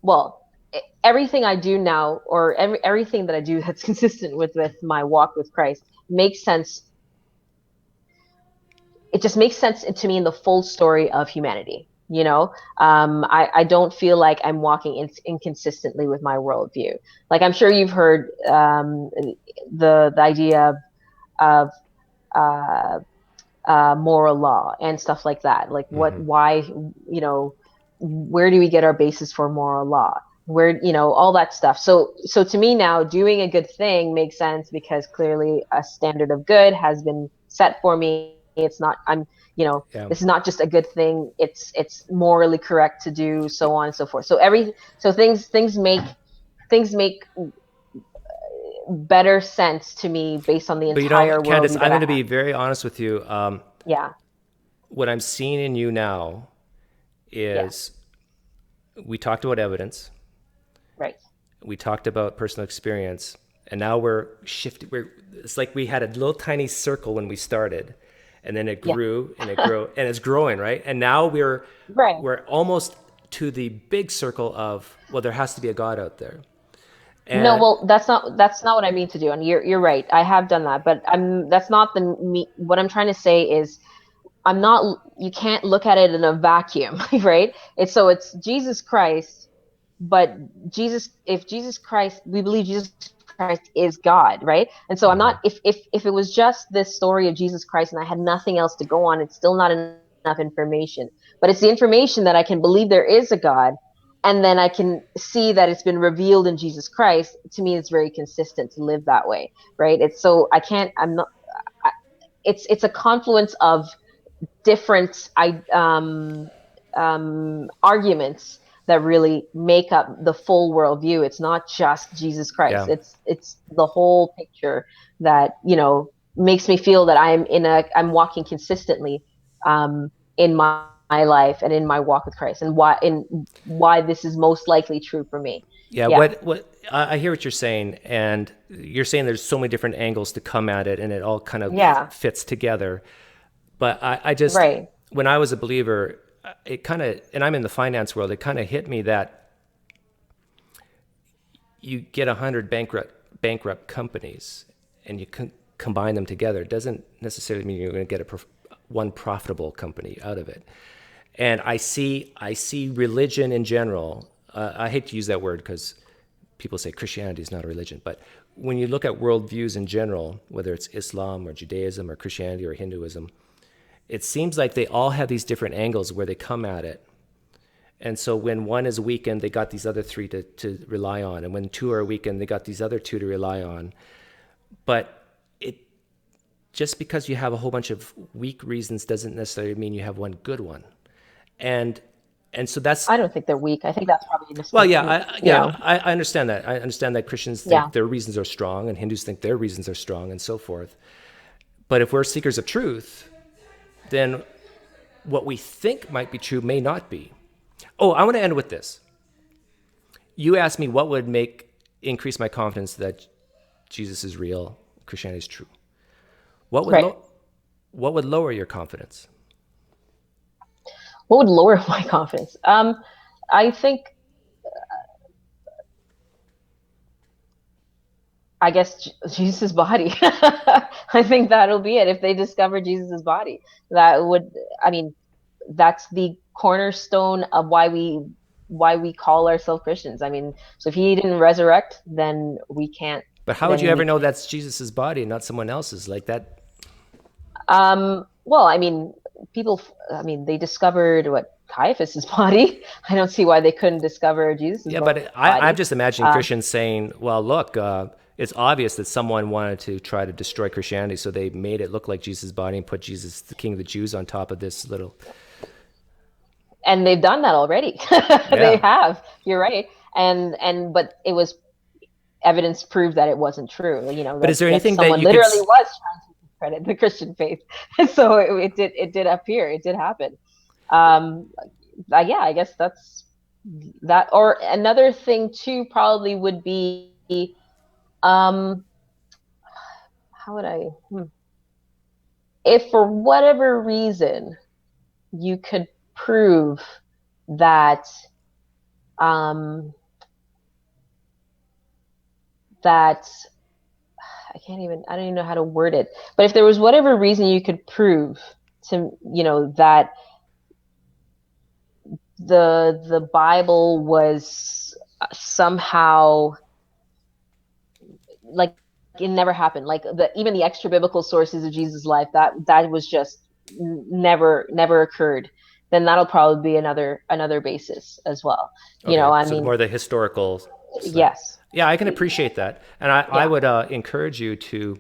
Speaker 2: Well, everything I do now, or everything that I do that's consistent with my walk with Christ, makes sense. It just makes sense to me in the full story of humanity. I don't feel like I'm walking inconsistently with my worldview. Like, I'm sure you've heard the idea of uh, moral law and stuff like that. Like,
Speaker 1: Mm-hmm.
Speaker 2: why, where do we get our basis for moral law? Where, all that stuff. So to me now, doing a good thing makes sense because clearly a standard of good has been set for me. It's not, I'm,
Speaker 1: Yeah.
Speaker 2: this is not just a good thing. It's morally correct to do, so on and so forth. So things make better sense to me based on the
Speaker 1: But
Speaker 2: entire
Speaker 1: Candace,
Speaker 2: worldview
Speaker 1: I'm
Speaker 2: that I
Speaker 1: going to
Speaker 2: have.
Speaker 1: be very honest with you.
Speaker 2: Yeah.
Speaker 1: What I'm seeing in you now
Speaker 2: Yeah.
Speaker 1: is we talked about evidence,
Speaker 2: Right.
Speaker 1: we talked about personal experience, and now we're shifting. It's like we had a little tiny circle when we started, and then it
Speaker 2: Yeah.
Speaker 1: grew and it grew and it's growing, right? And now
Speaker 2: Right.
Speaker 1: we're almost to the big circle of, well, there has to be a God out there.
Speaker 2: No,
Speaker 1: And
Speaker 2: well, that's not what I mean to do, and you're right. I have done that, but that's not the me. What I'm trying to say is, I'm not. You can't look at it in a vacuum, right? It's Jesus Christ, but if Jesus Christ, we believe Jesus Christ is God, right? And so I'm not. If it was just this story of Jesus Christ and I had nothing else to go on, it's still not enough information. But it's the information that I can believe there is a God, and then I can see that it's been revealed in Jesus Christ. To me, it's very consistent to live that way, right? It's so I can't. I'm not. I, it's a confluence of different arguments that really make up the full worldview. It's not just Jesus Christ.
Speaker 1: yeah,
Speaker 2: It's the whole picture that makes me feel that I'm walking consistently in my life and in my walk with Christ, and why this is most likely true for me.
Speaker 1: yeah.
Speaker 2: Yeah,
Speaker 1: What I hear what you're saying, and you're saying there's so many different angles to come at it, and it all kind of
Speaker 2: yeah,
Speaker 1: fits together. But I just,
Speaker 2: right,
Speaker 1: when I was a believer, it kind of, and I'm in the finance world, it kind of hit me that you get 100 bankrupt companies and you combine them together. It doesn't necessarily mean you're going to get one profitable company out of it. And I see religion in general. I hate to use that word because people say Christianity is not a religion, but when you look at worldviews in general, whether it's Islam or Judaism or Christianity or Hinduism, it seems like they all have these different angles where they come at it. And so when one is weakened, they got these other three to rely on. And when two are weakened, they got these other two to rely on. But it just because you have a whole bunch of weak reasons doesn't necessarily mean you have one good one. And and so that's,
Speaker 2: I don't think they're weak. I think that's probably
Speaker 1: well,
Speaker 2: just
Speaker 1: yeah,
Speaker 2: you know
Speaker 1: I understand that. I understand that Christians
Speaker 2: yeah.
Speaker 1: think their reasons are strong and Hindus think their reasons are strong and so forth. But if we're seekers of truth, then what we think might be true may not be. Oh, I want to end with this. You asked me what would make increase my confidence that Jesus is real, Christianity is true. What would
Speaker 2: Right.
Speaker 1: lo- what would lower your confidence?
Speaker 2: What would lower my confidence? I think, I guess, Jesus' body. I think that'll be it. If they discover Jesus' body, that would, I mean, that's the cornerstone of why we call ourselves Christians. I mean, so if he didn't resurrect, then we can't.
Speaker 1: But how would you
Speaker 2: Then
Speaker 1: ever
Speaker 2: we
Speaker 1: know that's Jesus's body and not someone else's? Like that.
Speaker 2: Well, I mean, I mean, they discovered what Caiaphas's body. I don't see why they couldn't discover Jesus's
Speaker 1: Yeah, but I'm
Speaker 2: body.
Speaker 1: just imagining
Speaker 2: Um,
Speaker 1: Christians saying, well, look, it's obvious that someone wanted to try to destroy Christianity, so they made it look like Jesus' body and put Jesus, the King of the Jews, on top of this little.
Speaker 2: and they've done that already. They
Speaker 1: Yeah.
Speaker 2: have. You're right. But it was evidence proved that it wasn't true.
Speaker 1: But is there
Speaker 2: That
Speaker 1: anything that
Speaker 2: someone
Speaker 1: you could?
Speaker 2: literally was trying to discredit the Christian faith. So it did appear. It did happen. Um, yeah, I guess that's that. Or another thing too probably would be, um, how would I? If for whatever reason you could prove that um, that I don't even know how to word it. But if there was whatever reason you could prove that the Bible was somehow, like, it never happened. Like, even the extra biblical sources of Jesus' life, that was just never occurred. Then that'll probably be another basis as well.
Speaker 1: Okay,
Speaker 2: I
Speaker 1: so
Speaker 2: mean,
Speaker 1: more the historical side.
Speaker 2: yes,
Speaker 1: Yeah, I can appreciate that, and I
Speaker 2: yeah,
Speaker 1: would encourage you to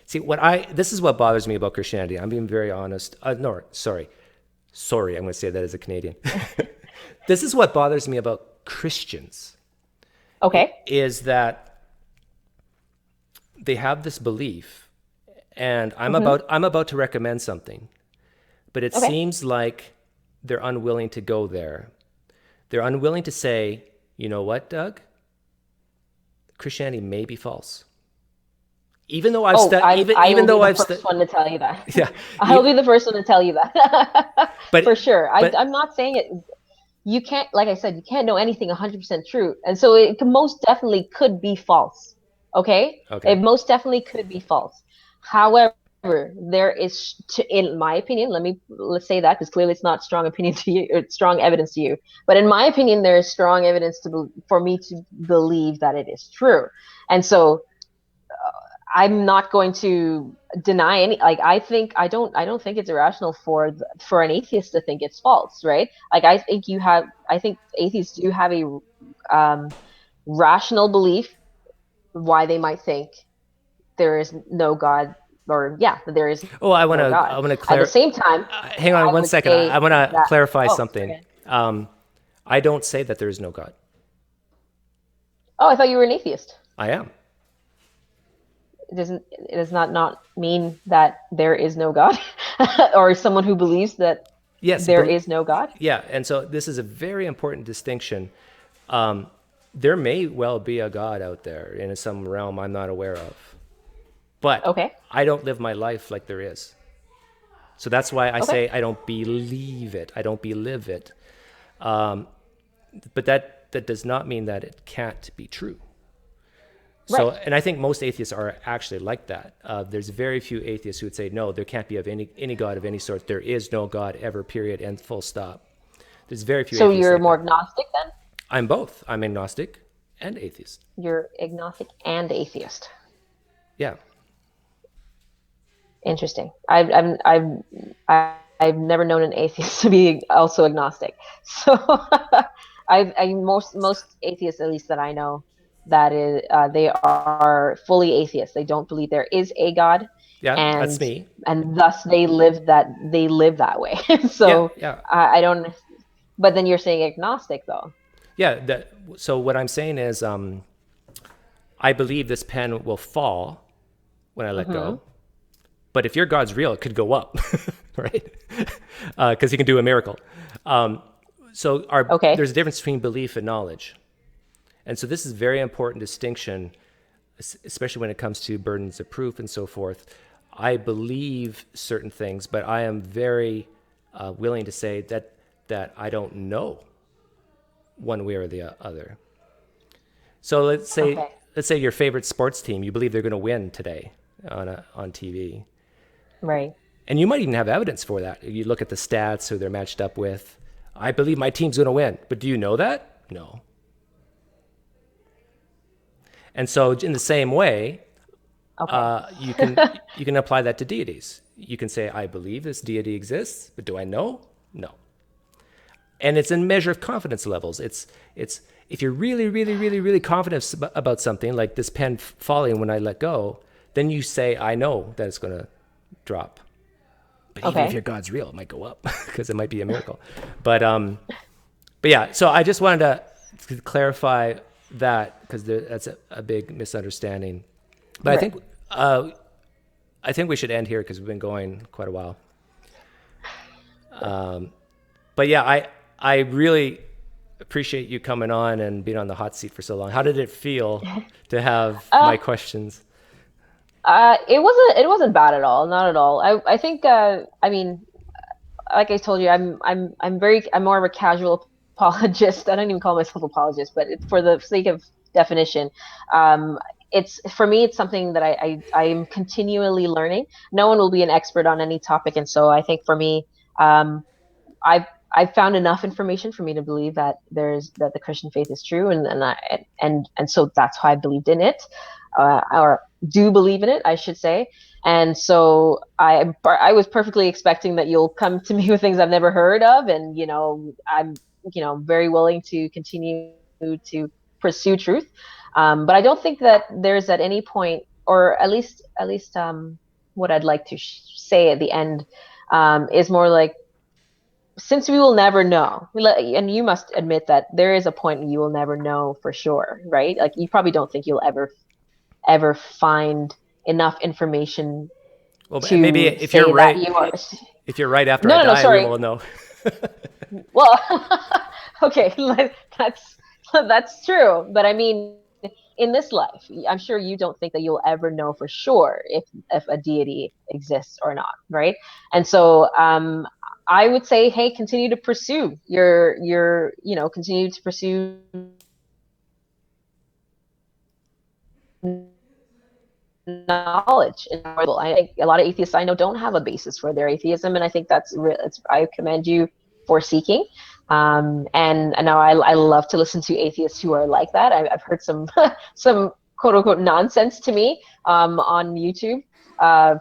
Speaker 1: See, this is what bothers me about Christianity. I'm being very honest. No, sorry, I'm going to say that as a Canadian. This is what bothers me about Christians
Speaker 2: Okay.
Speaker 1: is that they have this belief, and
Speaker 2: Hmm.
Speaker 1: I'm about to recommend something, but it
Speaker 2: Okay.
Speaker 1: seems like they're unwilling to go there. They're unwilling to say, you know what, Doug? Christianity may be false. Even though I've
Speaker 2: Oh,
Speaker 1: studied,
Speaker 2: I
Speaker 1: even
Speaker 2: will be
Speaker 1: though
Speaker 2: the
Speaker 1: I've
Speaker 2: first
Speaker 1: studied,
Speaker 2: one to tell you that.
Speaker 1: yeah,
Speaker 2: I'll be the first one to tell you that. For
Speaker 1: but
Speaker 2: sure. I'm
Speaker 1: but
Speaker 2: not saying it. You can't, like I said, you can't know anything 100% true. And so it most definitely could be false. Okay? It
Speaker 1: okay.
Speaker 2: most definitely could be false. However, there is, in my opinion, let's say that because clearly it's not strong opinion to you, or strong evidence to you. But in my opinion, there is strong evidence for me to believe that it is true. And so I'm not going to deny any. Like I don't think it's irrational for an atheist to think it's false, right? Like I think atheists do have a um, rational belief why they might think there is no God, or yeah, there is
Speaker 1: Oh,
Speaker 2: no
Speaker 1: I
Speaker 2: God.
Speaker 1: want to
Speaker 2: At the
Speaker 1: clear.
Speaker 2: same time,
Speaker 1: Hang on
Speaker 2: I
Speaker 1: one
Speaker 2: would
Speaker 1: second. I
Speaker 2: say
Speaker 1: want to
Speaker 2: that.
Speaker 1: clarify
Speaker 2: Oh,
Speaker 1: something.
Speaker 2: okay.
Speaker 1: I don't say that there is no God.
Speaker 2: Oh, I thought you were an atheist.
Speaker 1: I am.
Speaker 2: It does not mean that there is no God, or someone who believes that
Speaker 1: Yes,
Speaker 2: there is no God.
Speaker 1: yeah. And so this is a very important distinction. Um, there may well be a God out there in some realm I'm not aware of, but
Speaker 2: Okay.
Speaker 1: I don't live my life like there is. So that's why I
Speaker 2: Okay.
Speaker 1: say I don't believe it. I don't believe it. Um, but that does not mean that it can't be true. So,
Speaker 2: Right.
Speaker 1: and I think most atheists are actually like that. There's very few atheists who would say, no, there can't be of any God of any sort. There is no God ever, period, and full stop. There's very few
Speaker 2: So
Speaker 1: atheists
Speaker 2: you're
Speaker 1: like
Speaker 2: more
Speaker 1: that.
Speaker 2: agnostic then?
Speaker 1: I'm both. I'm agnostic and atheist.
Speaker 2: You're agnostic and atheist.
Speaker 1: Yeah.
Speaker 2: Interesting. I've never known an atheist to be also agnostic. So most atheists, at least that I know, that is they are fully atheists. They don't believe there is a God,
Speaker 1: Yeah, that's
Speaker 2: and
Speaker 1: me.
Speaker 2: thus they live that way.
Speaker 1: Yeah,
Speaker 2: So
Speaker 1: yeah.
Speaker 2: I don't. But then you're saying agnostic though.
Speaker 1: Yeah, so what I'm saying is I believe this pen will fall when I let
Speaker 2: Hmm.
Speaker 1: go. But if your God's real, it could go up, right? Because he can do a miracle. Um,
Speaker 2: Okay.
Speaker 1: there's a difference between belief and knowledge. And so this is a very important distinction, especially when it comes to burdens of proof and so forth. I believe certain things, but I am very willing to say that I don't know one way or the other. So
Speaker 2: Okay.
Speaker 1: let's say your favorite sports team, you believe they're going to win today on TV,
Speaker 2: Right.
Speaker 1: and you might even have evidence for that. You look at the stats who they're matched up with. I believe my team's going to win, but do you know that? No. And so in the same way,
Speaker 2: Okay.
Speaker 1: you can apply that to deities. You can say, I believe this deity exists, but do I know? No. And it's a measure of confidence levels. It's if you're really, really, really, really confident about something, like this pen falling when I let go, then you say, I know that it's going to drop. But even if
Speaker 2: Okay.
Speaker 1: your God's real, it might go up because it might be a miracle. But but yeah. So I just wanted to clarify that because that's a big misunderstanding. But
Speaker 2: Right.
Speaker 1: I think we should end here because we've been going quite a while. But yeah, I really appreciate you coming on and being on the hot seat for so long. How did it feel to have
Speaker 2: Uh,
Speaker 1: my questions?
Speaker 2: it wasn't bad at all, not at all. I think I mean, like I told you, I'm more of a casual apologist. I don't even call myself apologist, but it's for the sake of definition. Um, it's for me, it's something that I am continually learning. No one will be an expert on any topic, and so I think for me, um, I've I've found enough information for me to believe that the Christian faith is true, and so that's why I believed in it, or do believe in it, I should say. And so I was perfectly expecting that you'll come to me with things I've never heard of, and I'm very willing to continue to pursue truth. But I don't think that there's at any point. or at least what I'd like to say at the end is more like, since we will never know, and you must admit that there is a point you will never know for sure, right? Like you probably don't think you'll ever find enough information
Speaker 1: Well, maybe
Speaker 2: to say that you are.
Speaker 1: if you're right after I
Speaker 2: No,
Speaker 1: die, we
Speaker 2: sorry.
Speaker 1: will know.
Speaker 2: Well, okay, that's true. But I mean, in this life, I'm sure you don't think that you'll ever know for sure if a deity exists or not, right? And so, I would say, hey, continue to pursue continue to pursue knowledge. I think a lot of atheists I know don't have a basis for their atheism, and I think that's real. I commend you for seeking. And now I love to listen to atheists who are like that. I've heard some some quote unquote nonsense to me on YouTube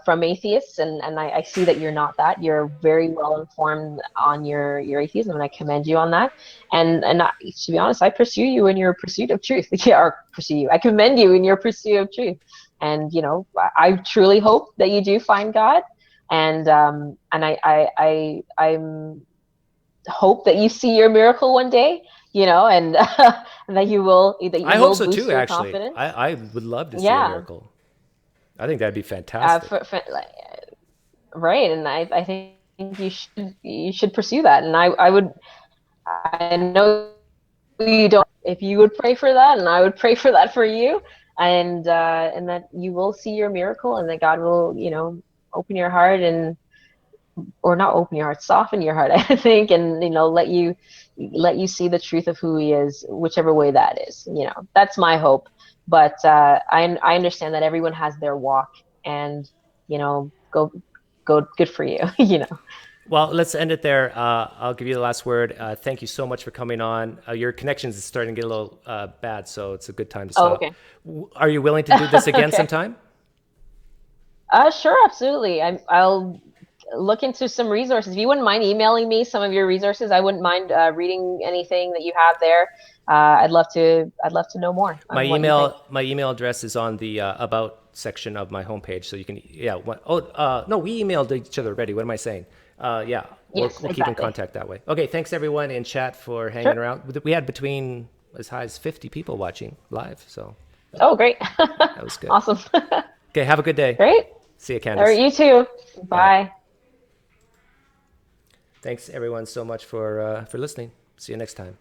Speaker 2: from atheists, and I see that you're not that. You're very well informed on your atheism, and I commend you on that. And to be honest, I pursue you in your pursuit of truth. Yeah, or pursue you. I commend you in your pursuit of truth. And I truly hope that you do find God, and I'm hope that you see your miracle one day, and and that
Speaker 1: I
Speaker 2: you
Speaker 1: hope
Speaker 2: will
Speaker 1: so
Speaker 2: boost
Speaker 1: too.
Speaker 2: your
Speaker 1: Actually,
Speaker 2: confidence.
Speaker 1: I would love to see a
Speaker 2: Yeah,
Speaker 1: miracle. I think that'd be fantastic.
Speaker 2: like, right. And I think you should pursue that. And I know you don't. If you would pray for that, and I would pray for that for you, and that you will see your miracle, and that God will, open your heart, and or not open your heart, soften your heart, I think, and let you see the truth of who He is, whichever way that is. That's my hope. But I understand that everyone has their walk, and go good for you.
Speaker 1: Well, let's end it there. I'll give you the last word. Thank you so much for coming on. Your connections is starting to get a little bad, so it's a good time to
Speaker 2: Oh,
Speaker 1: stop.
Speaker 2: okay.
Speaker 1: Are you willing to do this again
Speaker 2: Okay.
Speaker 1: sometime?
Speaker 2: Sure, absolutely. I'll look into some resources. If you wouldn't mind emailing me some of your resources, I wouldn't mind reading anything that you have there. I'd love to know more on what you think.
Speaker 1: My email address is on the about section of my homepage, so you can no, we emailed each other already. What am I saying? Yeah,
Speaker 2: Yes,
Speaker 1: we'll keep in
Speaker 2: exactly.
Speaker 1: contact that way. Okay, thanks everyone in chat for hanging
Speaker 2: Sure.
Speaker 1: around. We had between as high as 50 people watching live, so
Speaker 2: Oh, great.
Speaker 1: that was good.
Speaker 2: Awesome.
Speaker 1: Okay, have a good day.
Speaker 2: Great.
Speaker 1: See you,
Speaker 2: All right,
Speaker 1: Candace.
Speaker 2: you too.
Speaker 1: Bye.
Speaker 2: Bye.
Speaker 1: Thanks everyone so much for listening. See you next time.